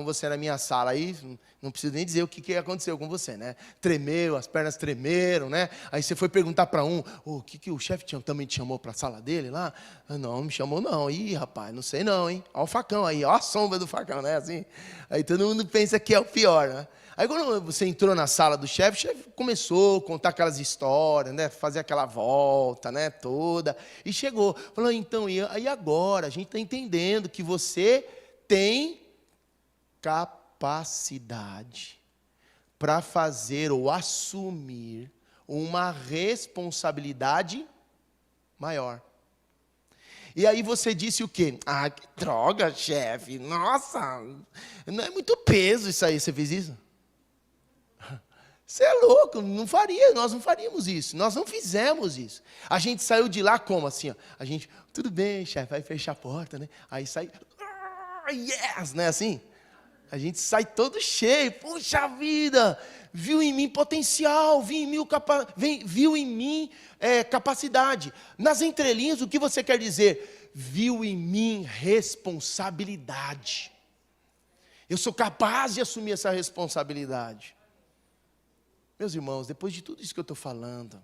você na minha sala. Aí não preciso nem dizer o que aconteceu com você, né? Tremeu, as pernas tremeram, né? Aí você foi perguntar para o que o chefe também te chamou para a sala dele lá? Não me chamou não. Ih, rapaz, não sei não, hein? Olha o facão aí, olha a sombra do facão, né? Assim, aí todo mundo pensa que é o pior, né? Aí quando você entrou na sala do chefe, o chefe começou a contar aquelas histórias, né? Fazer aquela volta, né? Toda. E chegou, falou, então, e agora? A gente está entendendo que você tem capacidade para fazer ou assumir uma responsabilidade maior. E aí você disse o quê? Ah, que droga, chefe. Nossa, não é muito peso isso aí. Você fez isso? Você é louco, nós não faríamos isso, nós não fizemos isso. A gente saiu de lá como assim? Ó, a gente, tudo bem, chefe, vai fechar a porta, né? Aí sai, yes, né? Assim, a gente sai todo cheio, puxa vida, viu em mim potencial, viu em mim capacidade. Nas entrelinhas, o que você quer dizer? Viu em mim responsabilidade. Eu sou capaz de assumir essa responsabilidade. Meus irmãos, depois de tudo isso que eu estou falando,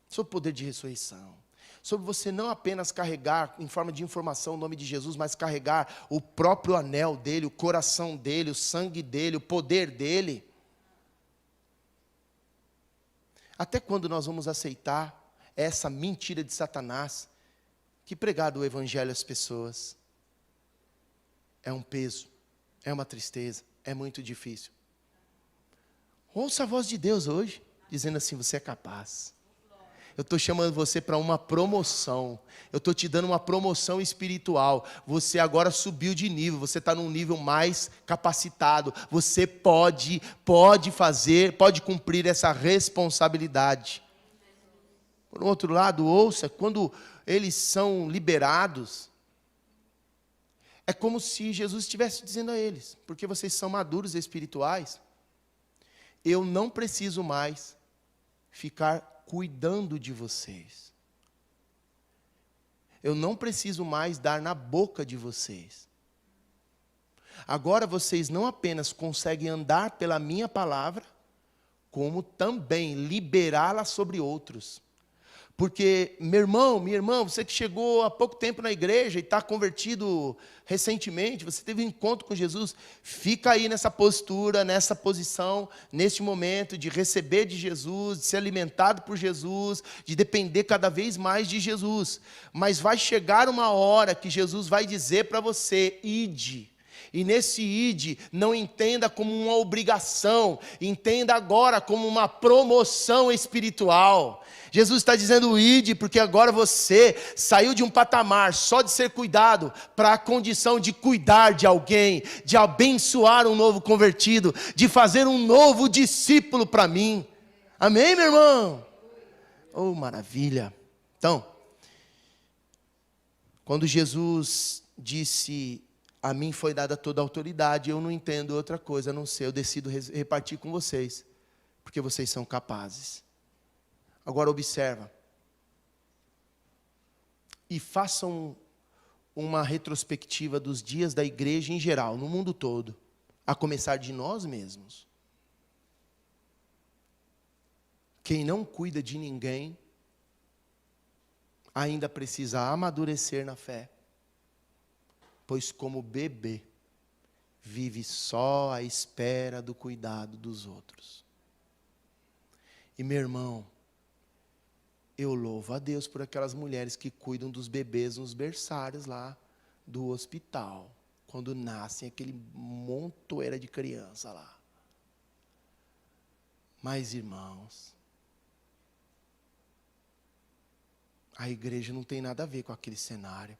sobre o poder de ressurreição, sobre você não apenas carregar em forma de informação o nome de Jesus, mas carregar o próprio anel dele, o coração dele, o sangue dele, o poder dele. Até quando nós vamos aceitar essa mentira de Satanás, que pregar o evangelho às pessoas é um peso, é uma tristeza, é muito difícil. Ouça a voz de Deus hoje, dizendo assim, você é capaz. Eu estou chamando você para uma promoção. Eu estou te dando uma promoção espiritual. Você agora subiu de nível, você está num nível mais capacitado. Você pode cumprir essa responsabilidade. Por outro lado, ouça, quando eles são liberados, é como se Jesus estivesse dizendo a eles, porque vocês são maduros espirituais, eu não preciso mais ficar cuidando de vocês. Eu não preciso mais dar na boca de vocês. Agora vocês não apenas conseguem andar pela minha palavra, como também liberá-la sobre outros. Porque, meu irmão, minha irmã, você que chegou há pouco tempo na igreja e está convertido recentemente, você teve um encontro com Jesus, fica aí nessa postura, nessa posição, neste momento de receber de Jesus, de ser alimentado por Jesus, de depender cada vez mais de Jesus. Mas vai chegar uma hora que Jesus vai dizer para você, ide. E nesse ide, não entenda como uma obrigação, entenda agora como uma promoção espiritual. Jesus está dizendo ide, porque agora você saiu de um patamar só de ser cuidado, para a condição de cuidar de alguém, de abençoar um novo convertido, de fazer um novo discípulo para mim. Amém, meu irmão? Oh, maravilha. Então, quando Jesus disse, a mim foi dada toda a autoridade, eu não entendo outra coisa a não ser, eu decido repartir com vocês, porque vocês são capazes. Agora observa, e façam uma retrospectiva dos dias da igreja em geral, no mundo todo, a começar de nós mesmos. Quem não cuida de ninguém, ainda precisa amadurecer na fé, pois como bebê, vive só à espera do cuidado dos outros. E meu irmão, eu louvo a Deus por aquelas mulheres que cuidam dos bebês nos berçários lá do hospital, quando nascem aquele montoeira de criança lá. Mas, irmãos, a igreja não tem nada a ver com aquele cenário.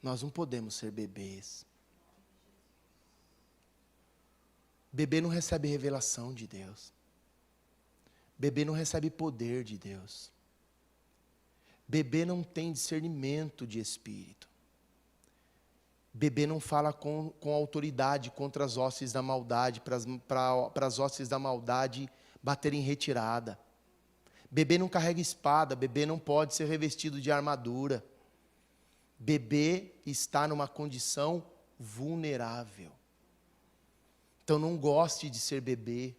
Nós não podemos ser bebês. Bebê não recebe revelação de Deus. Bebê não recebe poder de Deus. Bebê não tem discernimento de espírito. Bebê não fala com autoridade contra as hostes da maldade, para as hostes da maldade baterem em retirada. Bebê não carrega espada, bebê não pode ser revestido de armadura. Bebê está numa condição vulnerável. Então não goste de ser bebê.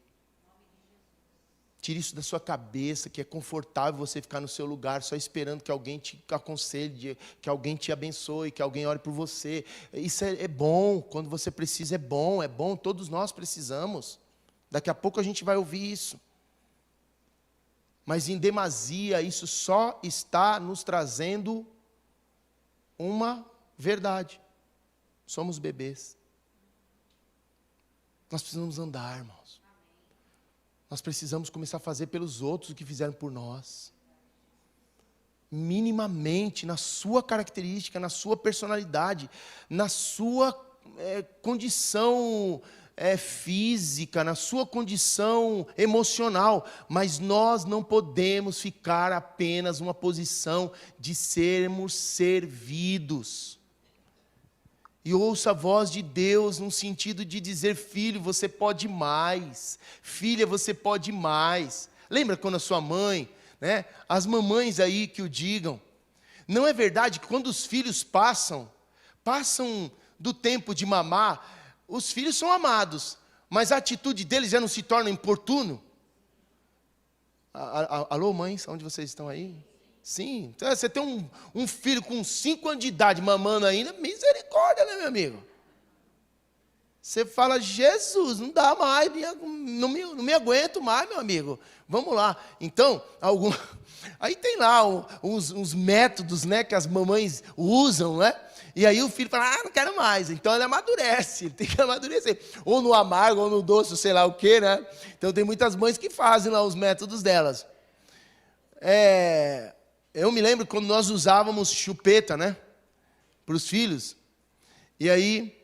Tire isso da sua cabeça, que é confortável você ficar no seu lugar, só esperando que alguém te aconselhe, que alguém te abençoe, que alguém ore por você. Isso é bom, quando você precisa é bom, todos nós precisamos. Daqui a pouco a gente vai ouvir isso. Mas em demasia, isso só está nos trazendo uma verdade. Somos bebês. Nós precisamos andar, irmãos. Nós precisamos começar a fazer pelos outros o que fizeram por nós. Minimamente, na sua característica, na sua personalidade, na sua condição física, na sua condição emocional. Mas nós não podemos ficar apenas numa posição de sermos servidos. E ouça a voz de Deus no sentido de dizer, filho, você pode mais. Filha, você pode mais. Lembra quando a sua mãe, né? As mamães aí que o digam. Não é verdade que quando os filhos passam do tempo de mamar, os filhos são amados, mas a atitude deles já não se torna importuno? Alô, mães, onde vocês estão aí? Sim, então, você tem um filho com 5 anos de idade mamando ainda, misericórdia, né, meu amigo? Você fala, Jesus, não dá mais, não me aguento mais, meu amigo. Vamos lá. Então, aí tem lá uns métodos, né, que as mamães usam, né? E aí o filho fala, não quero mais. Então ele amadurece, ele tem que amadurecer. Ou no amargo, ou no doce, sei lá o quê, né? Então tem muitas mães que fazem lá os métodos delas. Eu me lembro quando nós usávamos chupeta, né? Para os filhos. E aí,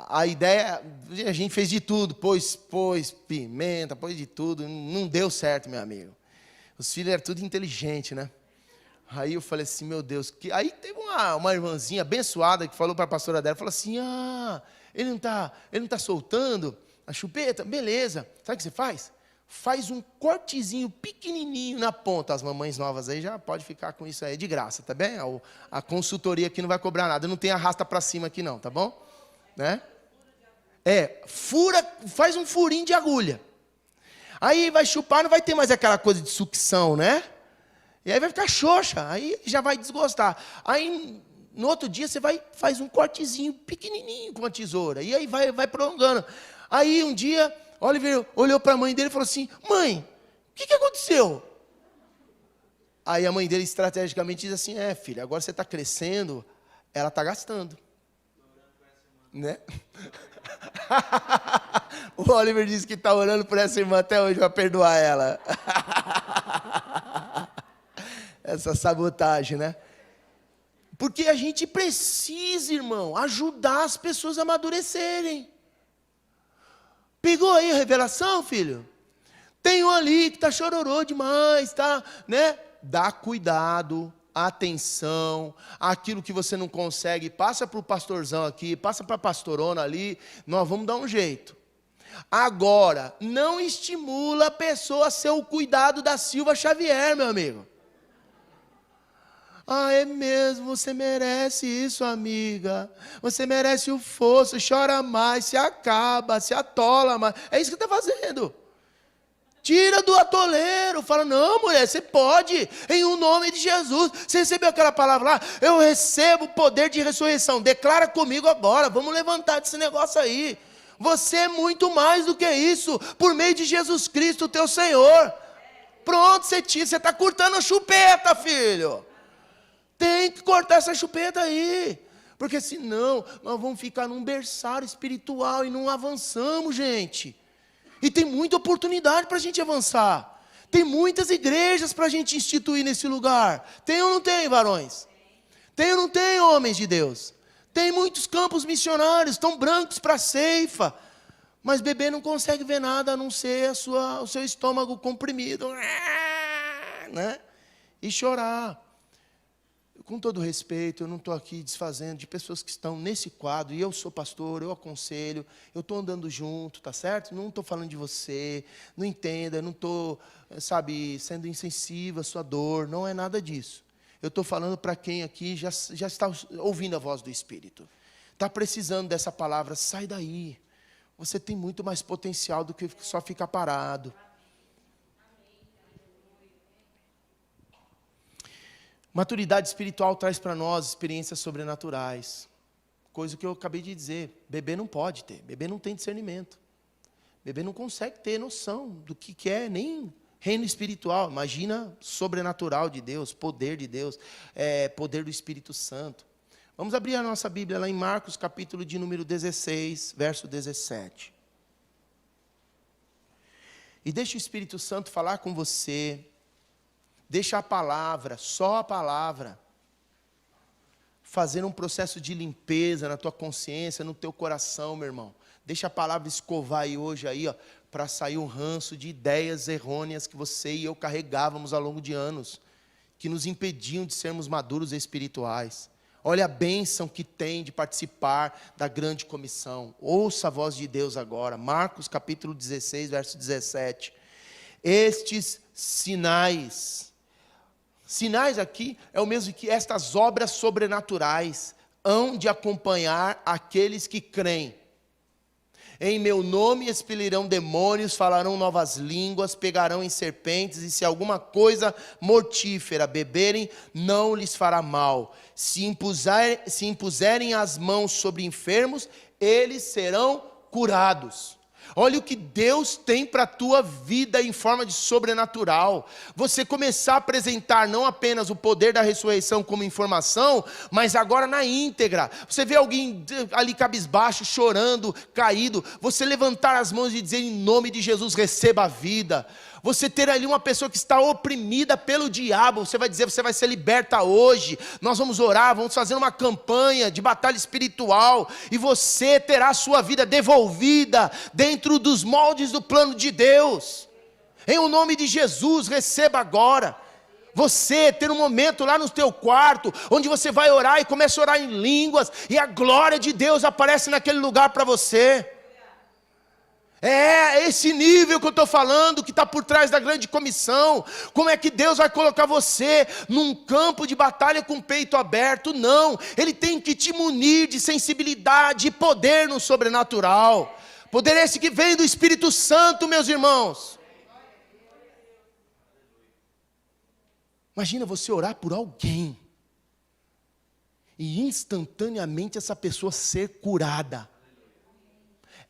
a ideia, a gente fez de tudo. Pôs pimenta, pôs de tudo. Não deu certo, meu amigo. Os filhos eram tudo inteligente, né? Aí eu falei assim, meu Deus. Aí teve uma irmãzinha abençoada que falou para a pastora dela. Falou assim, ele não tá soltando a chupeta? Beleza. Sabe o que você faz? Faz um cortezinho pequenininho na ponta. As mamães novas aí já pode ficar com isso aí de graça, tá bem? A consultoria aqui não vai cobrar nada. Não tem arrasta para cima aqui não, tá bom? Né? Faz um furinho de agulha. Aí vai chupar, não vai ter mais aquela coisa de sucção, né? E aí vai ficar xoxa, aí já vai desgostar. Aí no outro dia você faz um cortezinho pequenininho com uma tesoura. E aí vai prolongando. Aí um dia, Oliver olhou para a mãe dele e falou assim: mãe, o que aconteceu? Aí a mãe dele estrategicamente diz assim: filha, agora você está crescendo, ela está gastando. Né? O Oliver disse que está orando por essa irmã até hoje para perdoar ela. Essa sabotagem, né? Porque a gente precisa, irmão, ajudar as pessoas a amadurecerem. Pegou aí a revelação, filho? Tem um ali que está chororô demais, tá, né? Dá cuidado, atenção, aquilo que você não consegue, passa para o pastorzão aqui, passa para a pastorona ali, nós vamos dar um jeito. Agora, não estimula a pessoa a ser o cuidado da Silva Xavier, meu amigo. Ah, é mesmo, você merece isso, amiga. Você merece o fosso, chora mais, se acaba, se atola mais. É isso que está fazendo. Tira do atoleiro, fala: não, mulher, você pode, em o nome de Jesus. Você recebeu aquela palavra lá? Eu recebo o poder de ressurreição. Declara comigo agora, vamos levantar desse negócio aí. Você é muito mais do que isso, por meio de Jesus Cristo, teu Senhor. Pronto, você está cortando a chupeta, filho. Tem que cortar essa chupeta aí, porque senão nós vamos ficar num berçário espiritual e não avançamos, gente. E tem muita oportunidade para a gente avançar. Tem muitas igrejas para a gente instituir nesse lugar. Tem ou não tem, varões? Tem ou não tem, homens de Deus? Tem muitos campos missionários, estão brancos para a ceifa. Mas bebê não consegue ver nada a não ser o seu estômago comprimido, né? E chorar. Com todo respeito, eu não estou aqui desfazendo de pessoas que estão nesse quadro, e eu sou pastor, eu aconselho, eu estou andando junto, tá certo? Não estou falando de você, não entenda, não estou, sendo insensível à sua dor, não é nada disso. Eu estou falando para quem aqui já está ouvindo a voz do Espírito, está precisando dessa palavra: sai daí, você tem muito mais potencial do que só ficar parado. Maturidade espiritual traz para nós experiências sobrenaturais. Coisa que eu acabei de dizer. Bebê não pode ter. Bebê não tem discernimento. Bebê não consegue ter noção do que é nem reino espiritual. Imagina sobrenatural de Deus, poder de Deus, poder do Espírito Santo. Vamos abrir a nossa Bíblia lá em Marcos, capítulo de número 16, verso 17. E deixa o Espírito Santo falar com você. Deixa a palavra, só a palavra, fazer um processo de limpeza na tua consciência, no teu coração, meu irmão. Deixa a palavra escovar aí hoje, para sair um ranço de ideias errôneas que você e eu carregávamos ao longo de anos, que nos impediam de sermos maduros espirituais. Olha a bênção que tem de participar da grande comissão. Ouça a voz de Deus agora. Marcos capítulo 16, verso 17. Estes sinais aqui é o mesmo que estas obras sobrenaturais hão de acompanhar aqueles que creem. Em meu nome expelirão demônios, falarão novas línguas, pegarão em serpentes, e se alguma coisa mortífera beberem, não lhes fará mal. Se impuserem as mãos sobre enfermos, eles serão curados. Olha o que Deus tem para a tua vida em forma de sobrenatural. Você começar a apresentar não apenas o poder da ressurreição como informação, mas agora na íntegra. Você vê alguém ali cabisbaixo, chorando, caído, você levantar as mãos e dizer: em nome de Jesus, receba a vida. Você ter ali uma pessoa que está oprimida pelo diabo, você vai dizer: você vai ser liberta hoje. Nós vamos orar, vamos fazer uma campanha de batalha espiritual, e você terá a sua vida devolvida dentro dos moldes do plano de Deus. Em o nome de Jesus, receba agora. Você ter um momento lá no teu quarto, onde você vai orar e começa a orar em línguas, e a glória de Deus aparece naquele lugar para você. É esse nível que eu estou falando, que está por trás da grande comissão. Como é que Deus vai colocar você num campo de batalha com o peito aberto? Não, Ele tem que te munir de sensibilidade e poder no sobrenatural. Poder esse que vem do Espírito Santo, meus irmãos. Imagina você orar por alguém e instantaneamente essa pessoa ser curada.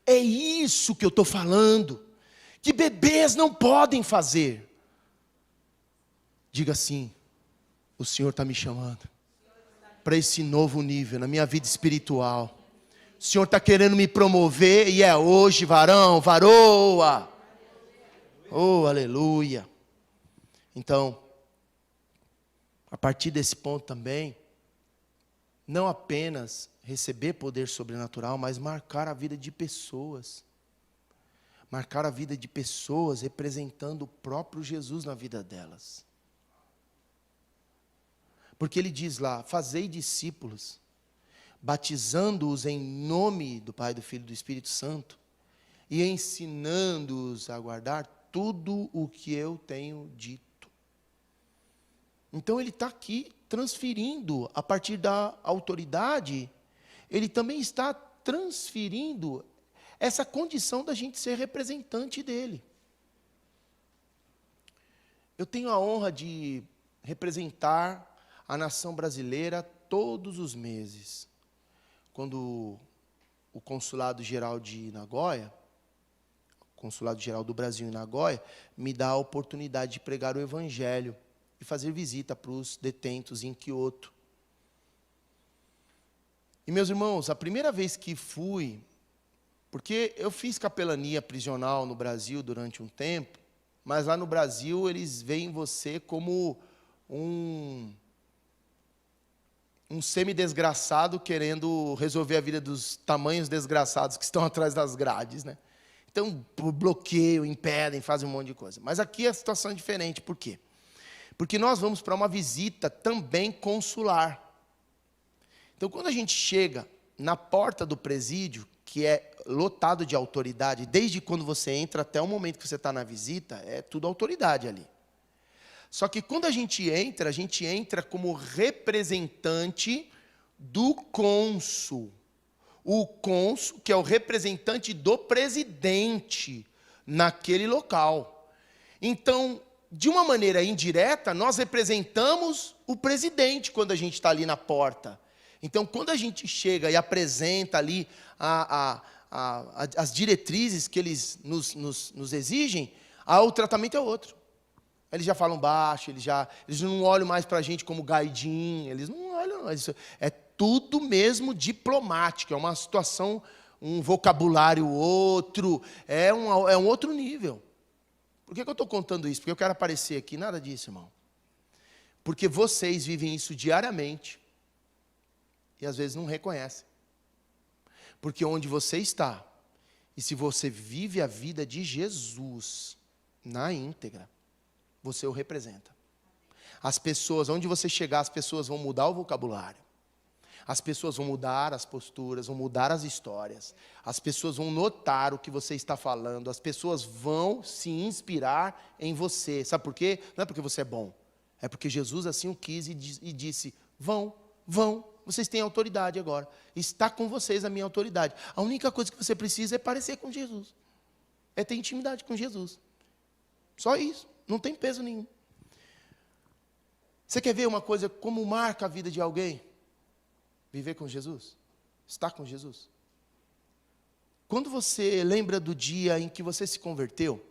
É isso que eu estou falando, que bebês não podem fazer. Diga assim: o Senhor está me chamando para esse novo nível na minha vida espiritual. O Senhor está querendo me promover e é hoje, varão, varoa. Oh, aleluia. Então, a partir desse ponto também, não apenas receber poder sobrenatural, mas marcar a vida de pessoas. Marcar a vida de pessoas representando o próprio Jesus na vida delas. Porque ele diz lá: fazei discípulos, batizando-os em nome do Pai, do Filho e do Espírito Santo, e ensinando-os a guardar tudo o que eu tenho dito. Então ele está aqui transferindo, a partir da autoridade, ele também está transferindo essa condição da gente ser representante dele. Eu tenho a honra de representar a nação brasileira todos os meses. Quando o Consulado Geral de Nagoya, o Consulado Geral do Brasil em Nagoya, me dá a oportunidade de pregar o Evangelho e fazer visita para os detentos em Kyoto. E, meus irmãos, a primeira vez que fui, porque eu fiz capelania prisional no Brasil durante um tempo, mas lá no Brasil eles veem você como um semi-desgraçado querendo resolver a vida dos tamanhos desgraçados que estão atrás das grades, né? Então, bloqueiam, impedem, fazem um monte de coisa. Mas aqui a situação é diferente. Por quê? Porque nós vamos para uma visita também consular. Então, quando a gente chega na porta do presídio, que é lotado de autoridade, desde quando você entra até o momento que você está na visita, é tudo autoridade ali. Só que quando a gente entra como representante do cônsul. O cônsul, que é o representante do presidente naquele local. Então, de uma maneira indireta, nós representamos o presidente quando a gente está ali na porta. Então, quando a gente chega e apresenta ali as diretrizes que eles nos exigem, o tratamento é outro. Eles já falam baixo, eles não olham mais para a gente como gaidin, eles não olham, é tudo mesmo diplomático, é uma situação, um vocabulário outro, é um outro nível. Por que eu estou contando isso? Porque eu quero aparecer aqui, nada disso, irmão. Porque vocês vivem isso diariamente e às vezes não reconhecem. Porque onde você está, e se você vive a vida de Jesus na íntegra, você o representa. As pessoas, onde você chegar, as pessoas vão mudar o vocabulário. As pessoas vão mudar as posturas, vão mudar as histórias. As pessoas vão notar o que você está falando. As pessoas vão se inspirar em você. Sabe por quê? Não é porque você é bom. É porque Jesus assim o quis e disse: vão, vocês têm autoridade agora. Está com vocês a minha autoridade. A única coisa que você precisa é parecer com Jesus. É ter intimidade com Jesus. Só isso. Não tem peso nenhum. Você quer ver uma coisa, como marca a vida de alguém? Viver com Jesus? Estar com Jesus? Quando você lembra do dia em que você se converteu,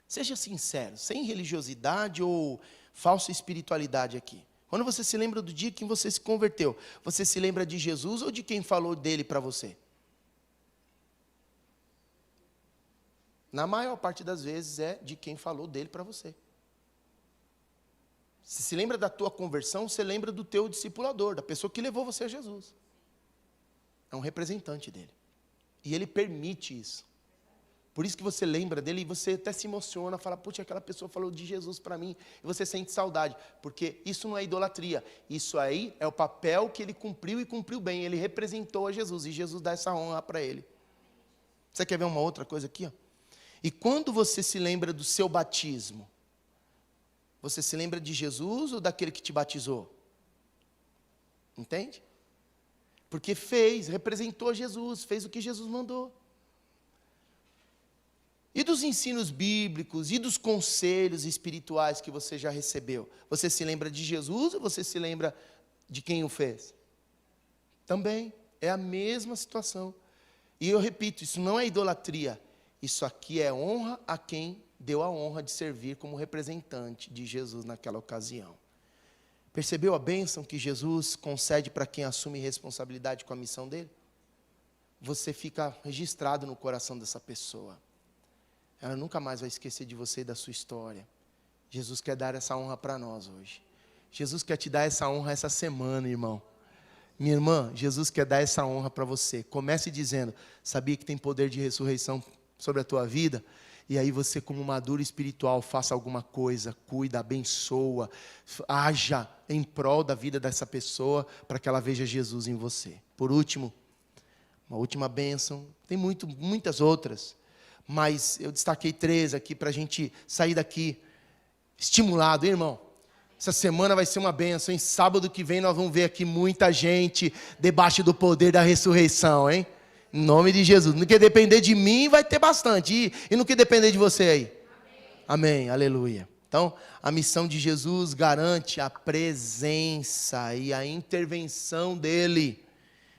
seja sincero, sem religiosidade ou falsa espiritualidade aqui. Quando você se lembra do dia em que você se converteu, você se lembra de Jesus ou de quem falou dele para você? Na maior parte das vezes é de quem falou dele para você. Se se lembra da tua conversão, você lembra do teu discipulador, da pessoa que levou você a Jesus. É um representante dele. E ele permite isso. Por isso que você lembra dele e você até se emociona, fala: puxa, aquela pessoa falou de Jesus para mim. E você sente saudade. Porque isso não é idolatria. Isso aí é o papel que ele cumpriu e cumpriu bem. Ele representou a Jesus e Jesus dá essa honra para ele. Você quer ver uma outra coisa aqui? Ó? E quando você se lembra do seu batismo, você se lembra de Jesus ou daquele que te batizou? Entende? Porque representou Jesus, fez o que Jesus mandou. E E dos ensinos bíblicos, e dos conselhos espirituais que você já recebeu? Você se lembra de Jesus ou você se lembra de quem o fez? Também, é a mesma situação. E eu repito, isso não é idolatria. Isso aqui é honra a quem deu a honra de servir como representante de Jesus naquela ocasião. Percebeu a bênção que Jesus concede para quem assume responsabilidade com a missão dele? Você fica registrado no coração dessa pessoa. Ela nunca mais vai esquecer de você e da sua história. Jesus quer dar essa honra para nós hoje. Jesus quer te dar essa honra essa semana, irmão. Minha irmã, Jesus quer dar essa honra para você. Comece dizendo, sabia que tem poder de ressurreição sobre a tua vida? E aí você, como maduro espiritual, faça alguma coisa, cuida, abençoa, haja em prol da vida dessa pessoa, para que ela veja Jesus em você. Por último, uma última bênção, tem muitas outras, mas eu destaquei 3 aqui, para a gente sair daqui estimulado, hein, irmão? Essa semana vai ser uma bênção, hein? Sábado que vem nós vamos ver aqui muita gente debaixo do poder da ressurreição, hein? Em nome de Jesus. No que depender de mim, vai ter bastante. E no que depender de você aí? Amém. Aleluia. Então, a missão de Jesus garante a presença e a intervenção dele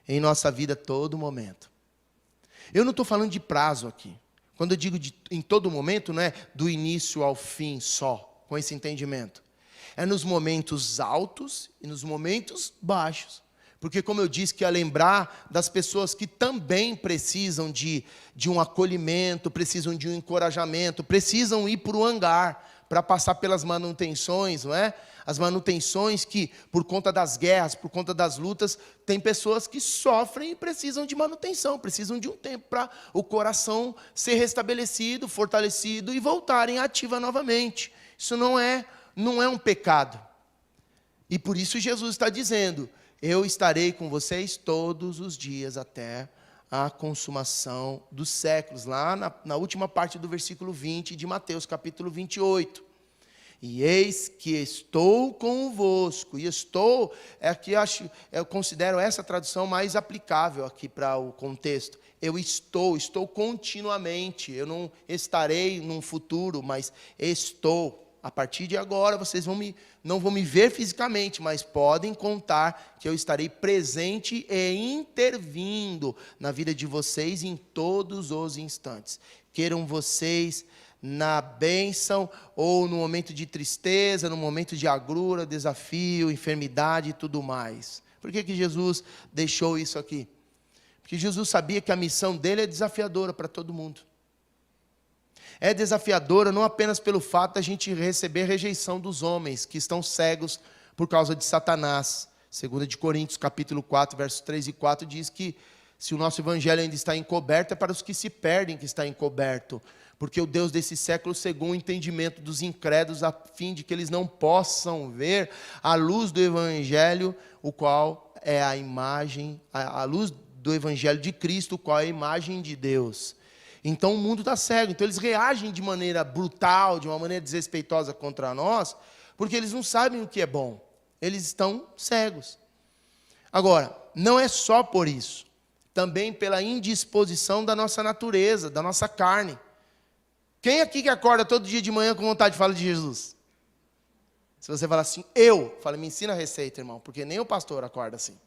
em nossa vida a todo momento. Eu não estou falando de prazo aqui. Quando eu digo em todo momento, não é do início ao fim só, com esse entendimento. É nos momentos altos e nos momentos baixos. Porque, como eu disse, que é lembrar das pessoas que também precisam de um acolhimento, precisam de um encorajamento, precisam ir para o hangar, para passar pelas manutenções, não é? As manutenções que, por conta das guerras, por conta das lutas, tem pessoas que sofrem e precisam de manutenção, precisam de um tempo para o coração ser restabelecido, fortalecido e voltarem ativa novamente. Isso não é um pecado. E por isso Jesus está dizendo, eu estarei com vocês todos os dias até a consumação dos séculos. Lá na última parte do versículo 20 de Mateus, capítulo 28. E eis que estou convosco. E estou, eu considero essa tradução mais aplicável aqui para o contexto. Eu estou continuamente. Eu não estarei num futuro, mas estou. A partir de agora, vocês não vão me ver fisicamente, mas podem contar que eu estarei presente e intervindo na vida de vocês em todos os instantes. Queiram vocês na bênção ou no momento de tristeza, no momento de agrura, desafio, enfermidade e tudo mais. Por que Jesus deixou isso aqui? Porque Jesus sabia que a missão dele é desafiadora para todo mundo. É desafiadora não apenas pelo fato de a gente receber rejeição dos homens que estão cegos por causa de Satanás. 2 Coríntios capítulo 4, versos 3 e 4 diz que se o nosso evangelho ainda está encoberto, é para os que se perdem que está encoberto. Porque o Deus desse século cegou o entendimento dos incrédulos a fim de que eles não possam ver a luz do evangelho, o qual é a imagem, a luz do evangelho de Cristo, o qual é a imagem de Deus. Então o mundo está cego, então eles reagem de maneira brutal, de uma maneira desrespeitosa contra nós, porque eles não sabem o que é bom, eles estão cegos. Agora, não é só por isso, também pela indisposição da nossa natureza, da nossa carne. Quem aqui que acorda todo dia de manhã com vontade de falar de Jesus? Se você falar assim, fala, me ensina a receita, irmão, porque nem o pastor acorda assim.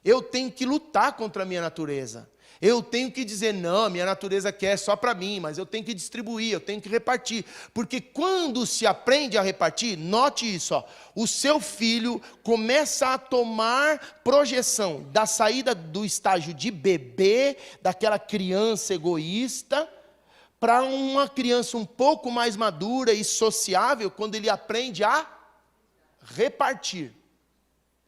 Eu tenho que lutar contra a minha natureza. Eu tenho que dizer, não, a minha natureza quer só para mim, mas eu tenho que distribuir, eu tenho que repartir. Porque quando se aprende a repartir, note isso, ó, o seu filho começa a tomar projeção da saída do estágio de bebê, daquela criança egoísta, para uma criança um pouco mais madura e sociável, quando ele aprende a repartir,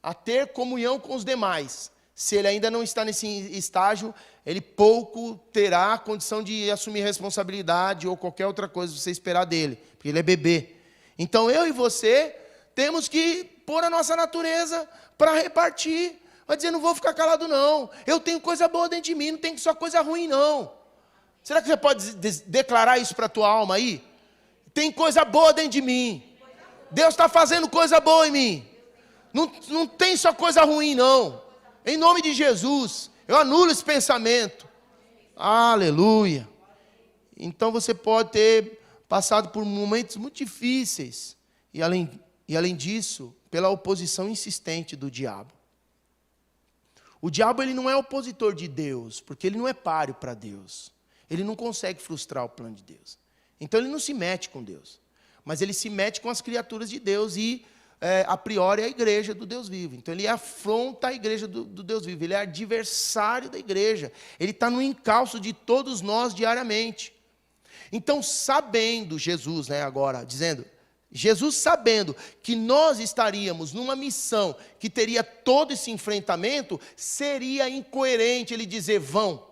a ter comunhão com os demais. Se ele ainda não está nesse estágio, ele pouco terá a condição de assumir responsabilidade ou qualquer outra coisa que você esperar dele, porque ele é bebê. Então eu e você temos que pôr a nossa natureza para repartir. Vai dizer, não vou ficar calado não, eu tenho coisa boa dentro de mim, não tem só coisa ruim não. Será que você pode declarar isso para a tua alma aí? Tem coisa boa dentro de mim. Deus está fazendo coisa boa em mim. Não tem só coisa ruim não. Em nome de Jesus, eu anulo esse pensamento. Aleluia. Então você pode ter passado por momentos muito difíceis. E além disso, pela oposição insistente do diabo. O diabo ele não é opositor de Deus, porque ele não é páreo para Deus. Ele não consegue frustrar o plano de Deus. Então ele não se mete com Deus. Mas ele se mete com as criaturas de Deus e, a priori, a igreja do Deus vivo. Então ele afronta a igreja do Deus vivo. Ele é adversário da igreja. Ele está no encalço de todos nós diariamente. Então, sabendo Jesus, agora, dizendo... Jesus sabendo que nós estaríamos numa missão que teria todo esse enfrentamento, seria incoerente ele dizer, vão.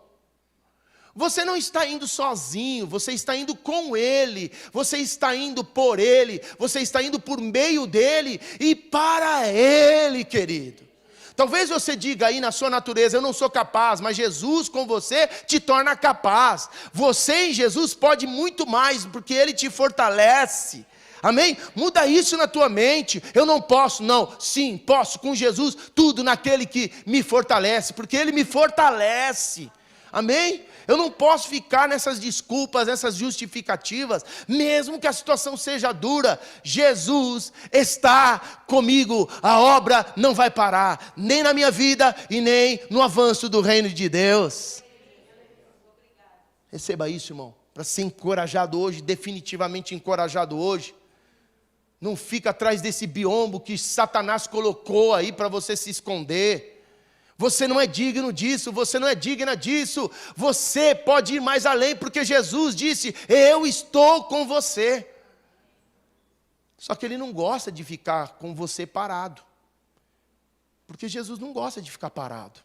Você não está indo sozinho, você está indo com Ele, você está indo por Ele, você está indo por meio dEle e para Ele, querido. Talvez você diga aí na sua natureza, eu não sou capaz, mas Jesus com você te torna capaz. Você em Jesus pode muito mais, porque Ele te fortalece. Amém? Muda isso na tua mente. Eu não posso, não. Sim, posso com Jesus, tudo naquele que me fortalece, porque Ele me fortalece. Amém? Eu não posso ficar nessas desculpas, nessas justificativas, mesmo que a situação seja dura. Jesus está comigo, a obra não vai parar, nem na minha vida e nem no avanço do reino de Deus. Receba isso, irmão, para ser encorajado hoje, definitivamente encorajado hoje. Não fica atrás desse biombo que Satanás colocou aí para você se esconder. Você não é digno disso, você não é digna disso. Você pode ir mais além, porque Jesus disse, eu estou com você. Só que Ele não gosta de ficar com você parado. Porque Jesus não gosta de ficar parado.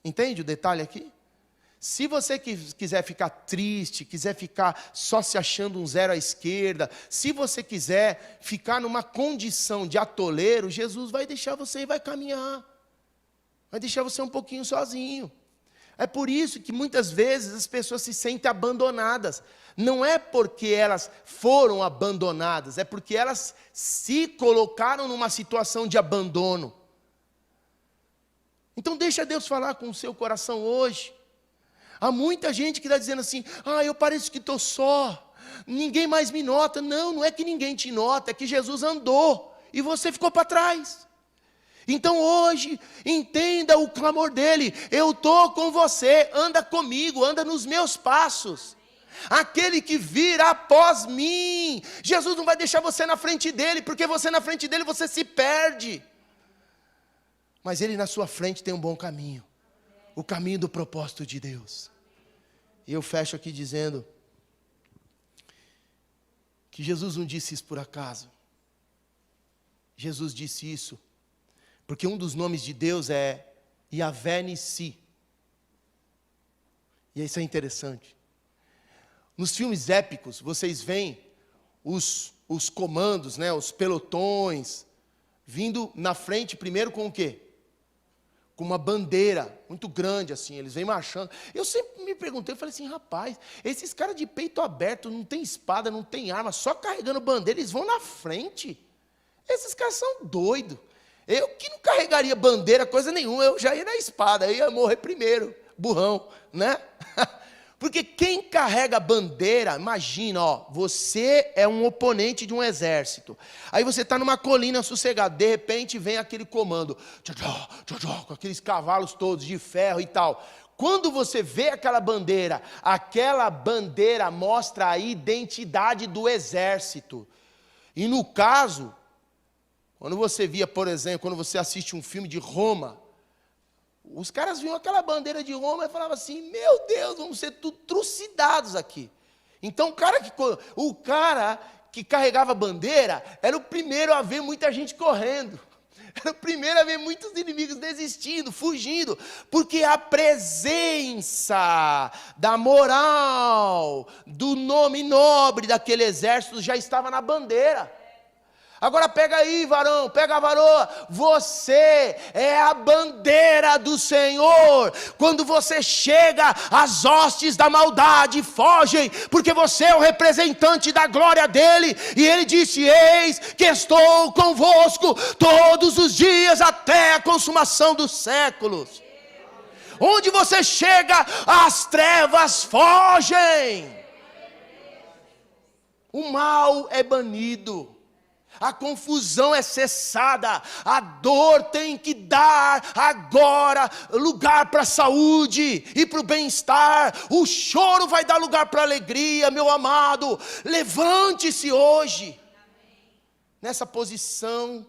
Entende o detalhe aqui? Se você quiser ficar triste, quiser ficar só se achando um zero à esquerda, se você quiser ficar numa condição de atoleiro, Jesus vai deixar você e vai caminhar. Vai deixar você um pouquinho sozinho. É por isso que muitas vezes as pessoas se sentem abandonadas. Não é porque elas foram abandonadas, é porque elas se colocaram numa situação de abandono. Então deixa Deus falar com o seu coração hoje. Há muita gente que está dizendo assim, eu pareço que estou só, ninguém mais me nota. Não, não é que ninguém te nota, é que Jesus andou e você ficou para trás. Então hoje, entenda o clamor dele, eu estou com você, anda comigo, anda nos meus passos. Aquele que vir após mim, Jesus não vai deixar você na frente dele, porque você na frente dele você se perde. Mas ele na sua frente tem um bom caminho. O caminho do propósito de Deus. E eu fecho aqui dizendo que Jesus não disse isso por acaso. Jesus disse isso porque um dos nomes de Deus é Yahvé Nissi. E isso é interessante. Nos filmes épicos, vocês veem os comandos, os pelotões, vindo na frente primeiro com o quê? Com uma bandeira muito grande assim, eles vêm marchando. Eu sempre me perguntei, eu falei assim, rapaz, esses caras de peito aberto, não tem espada, não tem arma, só carregando bandeira, eles vão na frente. Esses caras são doidos. Eu que não carregaria bandeira, coisa nenhuma, eu já ia na espada, eu ia morrer primeiro, burrão, né? Porque quem carrega bandeira, imagina, você é um oponente de um exército. Aí você está numa colina sossegada, de repente vem aquele comando, com aqueles cavalos todos de ferro e tal. Quando você vê aquela bandeira mostra a identidade do exército. E no caso, quando você via, por exemplo, quando você assiste um filme de Roma, os caras viam aquela bandeira de Roma e falavam assim, meu Deus, vamos ser trucidados aqui. Então o cara que carregava a bandeira era o primeiro a ver muita gente correndo. Era o primeiro a ver muitos inimigos desistindo, fugindo. Porque a presença da moral, do nome nobre daquele exército já estava na bandeira. Agora pega aí, varão, pega a varoa, você é a bandeira do Senhor. Quando você chega, as hostes da maldade fogem, porque você é o representante da glória dele. E ele disse, eis que estou convosco todos os dias até a consumação dos séculos. Onde você chega, as trevas fogem. O mal é banido. A confusão é cessada, a dor tem que dar agora lugar para a saúde e para o bem-estar, o choro vai dar lugar para a alegria, meu amado. Levante-se hoje, nessa posição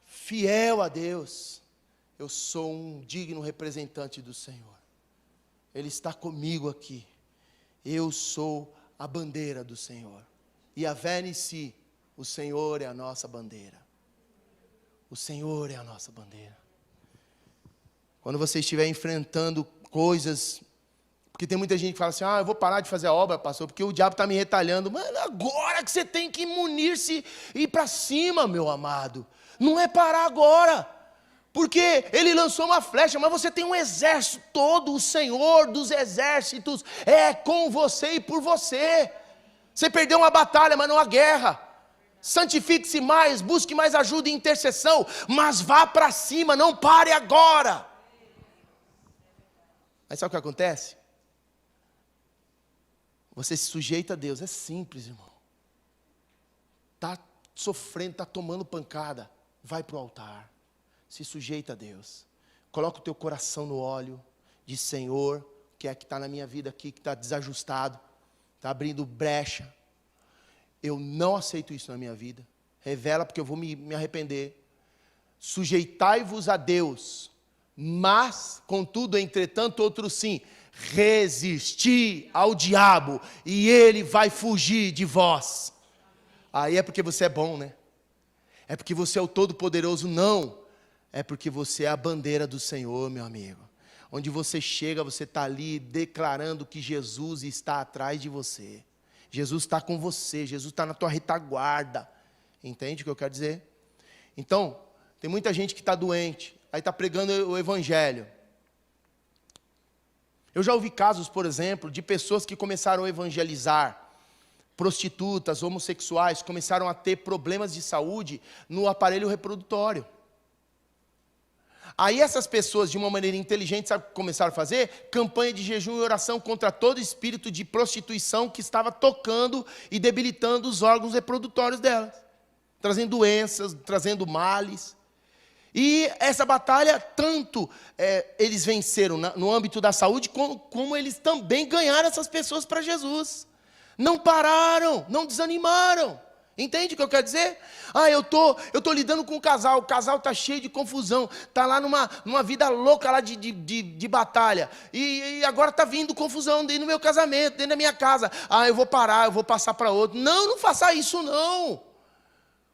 fiel a Deus. Eu sou um digno representante do Senhor, Ele está comigo aqui, eu sou a bandeira do Senhor, e a Nissi, o Senhor é a nossa bandeira. O Senhor é a nossa bandeira. Quando você estiver enfrentando coisas, porque tem muita gente que fala assim, eu vou parar de fazer a obra, pastor, porque o diabo está me retalhando. Mano, agora que você tem que munir-se e ir para cima, meu amado. Não é parar agora, porque ele lançou uma flecha, mas você tem um exército todo, o Senhor dos exércitos é com você e por você. Você perdeu uma batalha, mas não a guerra. Santifique-se mais, busque mais ajuda e intercessão, mas vá para cima, não pare agora. Mas sabe o que acontece? Você se sujeita a Deus, é simples, irmão. Está sofrendo, está tomando pancada, vai para o altar, se sujeita a Deus. Coloca o teu coração no óleo, diz, Senhor, que é que está na minha vida aqui, que está desajustado, está abrindo brecha. Eu não aceito isso na minha vida. Revela, porque eu vou me arrepender. Sujeitai-vos a Deus, mas, contudo, entretanto, outro sim, resisti ao diabo, e ele vai fugir de vós. Aí é porque você é bom, né? É porque você é o Todo-Poderoso? Não. É porque você é a bandeira do Senhor, meu amigo. Onde você chega, você está ali declarando que Jesus está atrás de você. Jesus está com você, Jesus está na tua retaguarda. Entende o que eu quero dizer? Então, tem muita gente que está doente, aí está pregando o evangelho. Eu já ouvi casos, por exemplo, de pessoas que começaram a evangelizar, prostitutas, homossexuais, começaram a ter problemas de saúde no aparelho reprodutório. Aí essas pessoas, de uma maneira inteligente, sabe o que começaram a fazer? Campanha de jejum e oração contra todo espírito de prostituição que estava tocando e debilitando os órgãos reprodutórios delas, trazendo doenças, trazendo males. E essa batalha, tanto eles venceram no âmbito da saúde, como eles também ganharam essas pessoas para Jesus. Não pararam, não desanimaram. Entende o que eu quero dizer? Eu tô lidando com o casal está cheio de confusão, está lá numa vida louca lá de batalha, e agora está vindo confusão dentro do meu casamento, dentro da minha casa. Eu vou parar, eu vou passar para outro. Não faça isso não.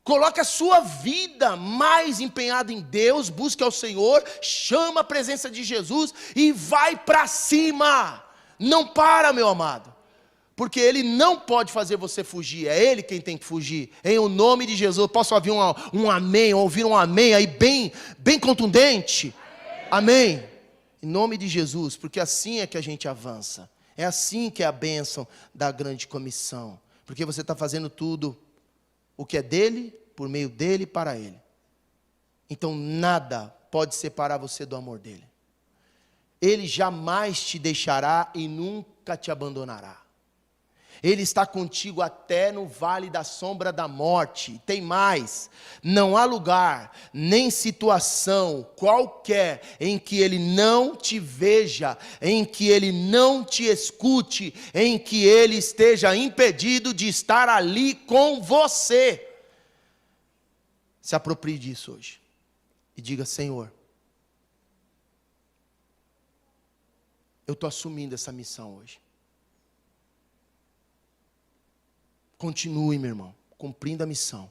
Coloque a sua vida mais empenhada em Deus, busque ao Senhor, chama a presença de Jesus e vai para cima. Não para, meu amado. Porque Ele não pode fazer você fugir, é Ele quem tem que fugir. Em o nome de Jesus, posso ouvir um amém, ouvir um amém aí bem contundente? Amém. Em nome de Jesus, porque assim é que a gente avança. É assim que é a bênção da grande comissão. Porque você está fazendo tudo o que é dEle, por meio dEle e para Ele. Então nada pode separar você do amor dEle. Ele jamais te deixará e nunca te abandonará. Ele está contigo até no vale da sombra da morte. Tem mais, não há lugar, nem situação qualquer em que Ele não te veja, em que Ele não te escute, em que Ele esteja impedido de estar ali com você. Se aproprie disso hoje e diga, Senhor, eu estou assumindo essa missão hoje. Continue, meu irmão, cumprindo a missão.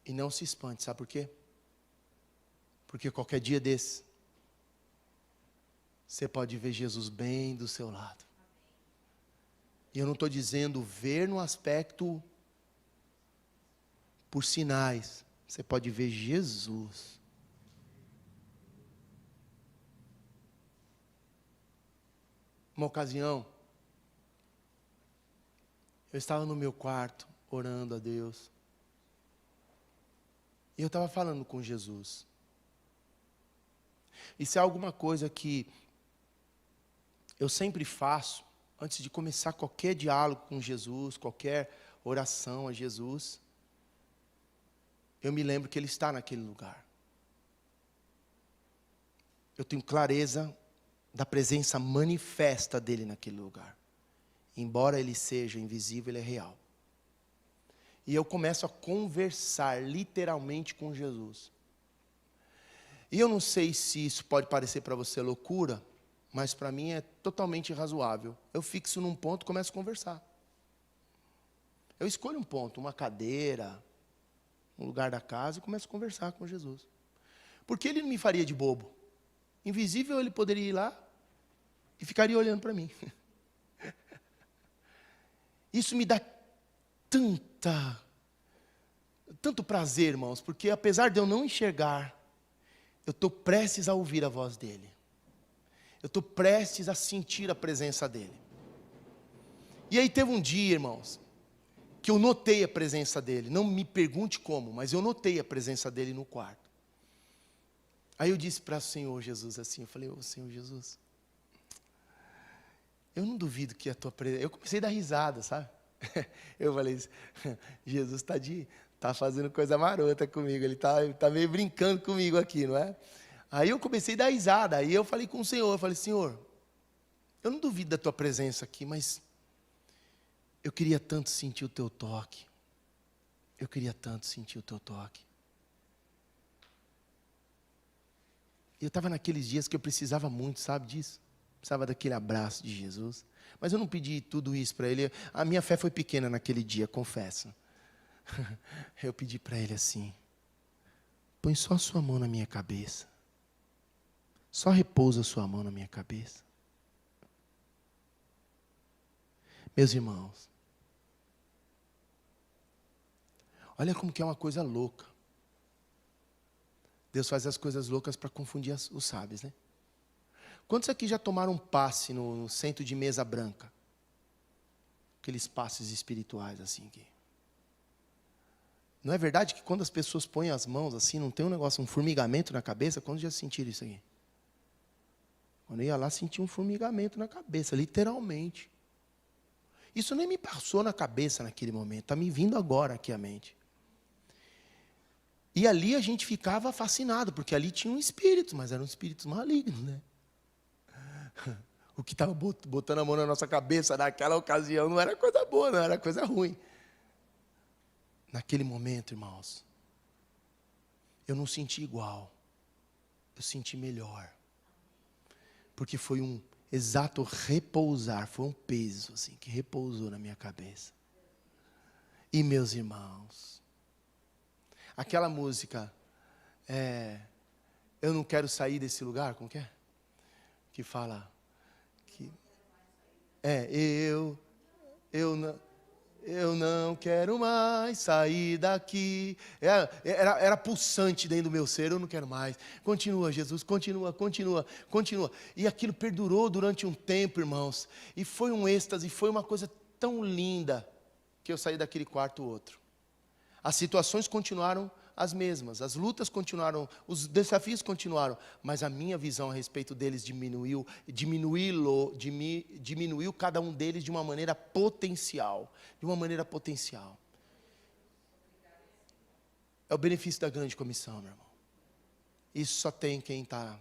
E não se espante, sabe por quê? Porque qualquer dia desse, você pode ver Jesus bem do seu lado. E eu não estou dizendo ver no aspecto por sinais. Você pode ver Jesus. Uma ocasião, eu estava no meu quarto, orando a Deus. E eu estava falando com Jesus. Isso é alguma coisa que eu sempre faço antes de começar qualquer diálogo com Jesus, qualquer oração a Jesus. Eu me lembro que Ele está naquele lugar. Eu tenho clareza da presença manifesta dEle naquele lugar. Embora Ele seja invisível, Ele é real. E eu começo a conversar literalmente com Jesus. E eu não sei se isso pode parecer para você loucura, mas para mim é totalmente razoável. Eu fixo num ponto e começo a conversar. Eu escolho um ponto, uma cadeira, um lugar da casa e começo a conversar com Jesus. Porque Ele não me faria de bobo. Invisível, Ele poderia ir lá e ficaria olhando para mim. Isso me dá tanto prazer, irmãos, porque apesar de eu não enxergar, eu estou prestes a ouvir a voz dEle. Eu estou prestes a sentir a presença dEle. E aí teve um dia, irmãos, que eu notei a presença dEle. Não me pergunte como, mas eu notei a presença dEle no quarto. Aí eu disse para o Senhor Jesus assim, eu falei, ô Senhor Jesus, eu não duvido que a tua presença... Eu comecei a dar risada, sabe? Eu falei, Jesus está fazendo coisa marota comigo, Ele está meio brincando comigo aqui, não é? Aí eu comecei a dar risada, aí eu falei com o Senhor, eu falei, Senhor, eu não duvido da tua presença aqui, mas eu queria tanto sentir o teu toque. Eu queria tanto sentir o teu toque. E eu estava naqueles dias que eu precisava muito, sabe disso? Precisava daquele abraço de Jesus. Mas eu não pedi tudo isso para Ele. A minha fé foi pequena naquele dia, confesso. Eu pedi para Ele assim, põe só a sua mão na minha cabeça. Só repousa a sua mão na minha cabeça. Meus irmãos, olha como que é uma coisa louca. Deus faz as coisas loucas para confundir os sábios, né? Quantos aqui já tomaram um passe no centro de mesa branca? Aqueles passes espirituais assim aqui. Não é verdade que quando as pessoas põem as mãos assim, não tem um negócio, um formigamento na cabeça? Quando já sentiram isso aqui? Quando eu ia lá, senti um formigamento na cabeça, literalmente. Isso nem me passou na cabeça naquele momento, está me vindo agora aqui à mente. E ali a gente ficava fascinado, porque ali tinham espíritos, mas eram espíritos malignos, né? O que estava botando a mão na nossa cabeça naquela ocasião não era coisa boa, não era coisa ruim. Naquele momento, irmãos, eu não senti igual, eu senti melhor. Porque foi um exato repousar, foi um peso assim, que repousou na minha cabeça. E meus irmãos, aquela música, eu não quero sair desse lugar, como que é? Que fala, que eu não quero mais sair daqui. Era pulsante dentro do meu ser, eu não quero mais. Continua, Jesus, continua. E aquilo perdurou durante um tempo, irmãos. E foi um êxtase, foi uma coisa tão linda, que eu saí daquele quarto outro. As situações continuaram as mesmas, as lutas continuaram, os desafios continuaram, mas a minha visão a respeito deles diminuiu cada um deles de uma maneira potencial. É o benefício da grande comissão, meu irmão. Isso só tem quem está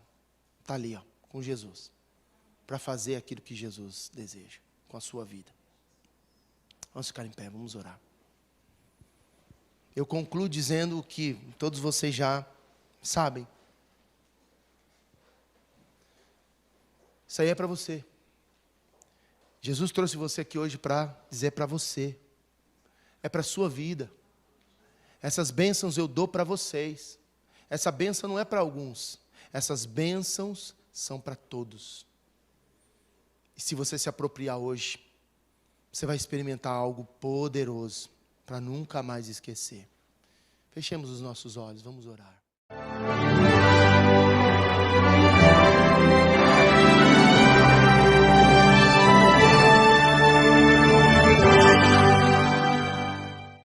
ali, com Jesus, para fazer aquilo que Jesus deseja com a sua vida. Vamos ficar em pé, vamos orar. Eu concluo dizendo o que todos vocês já sabem. Isso aí é para você. Jesus trouxe você aqui hoje para dizer para você. É para a sua vida. Essas bênçãos eu dou para vocês. Essa bênção não é para alguns. Essas bênçãos são para todos. E se você se apropriar hoje, você vai experimentar algo poderoso para nunca mais esquecer. Fechemos os nossos olhos, vamos orar.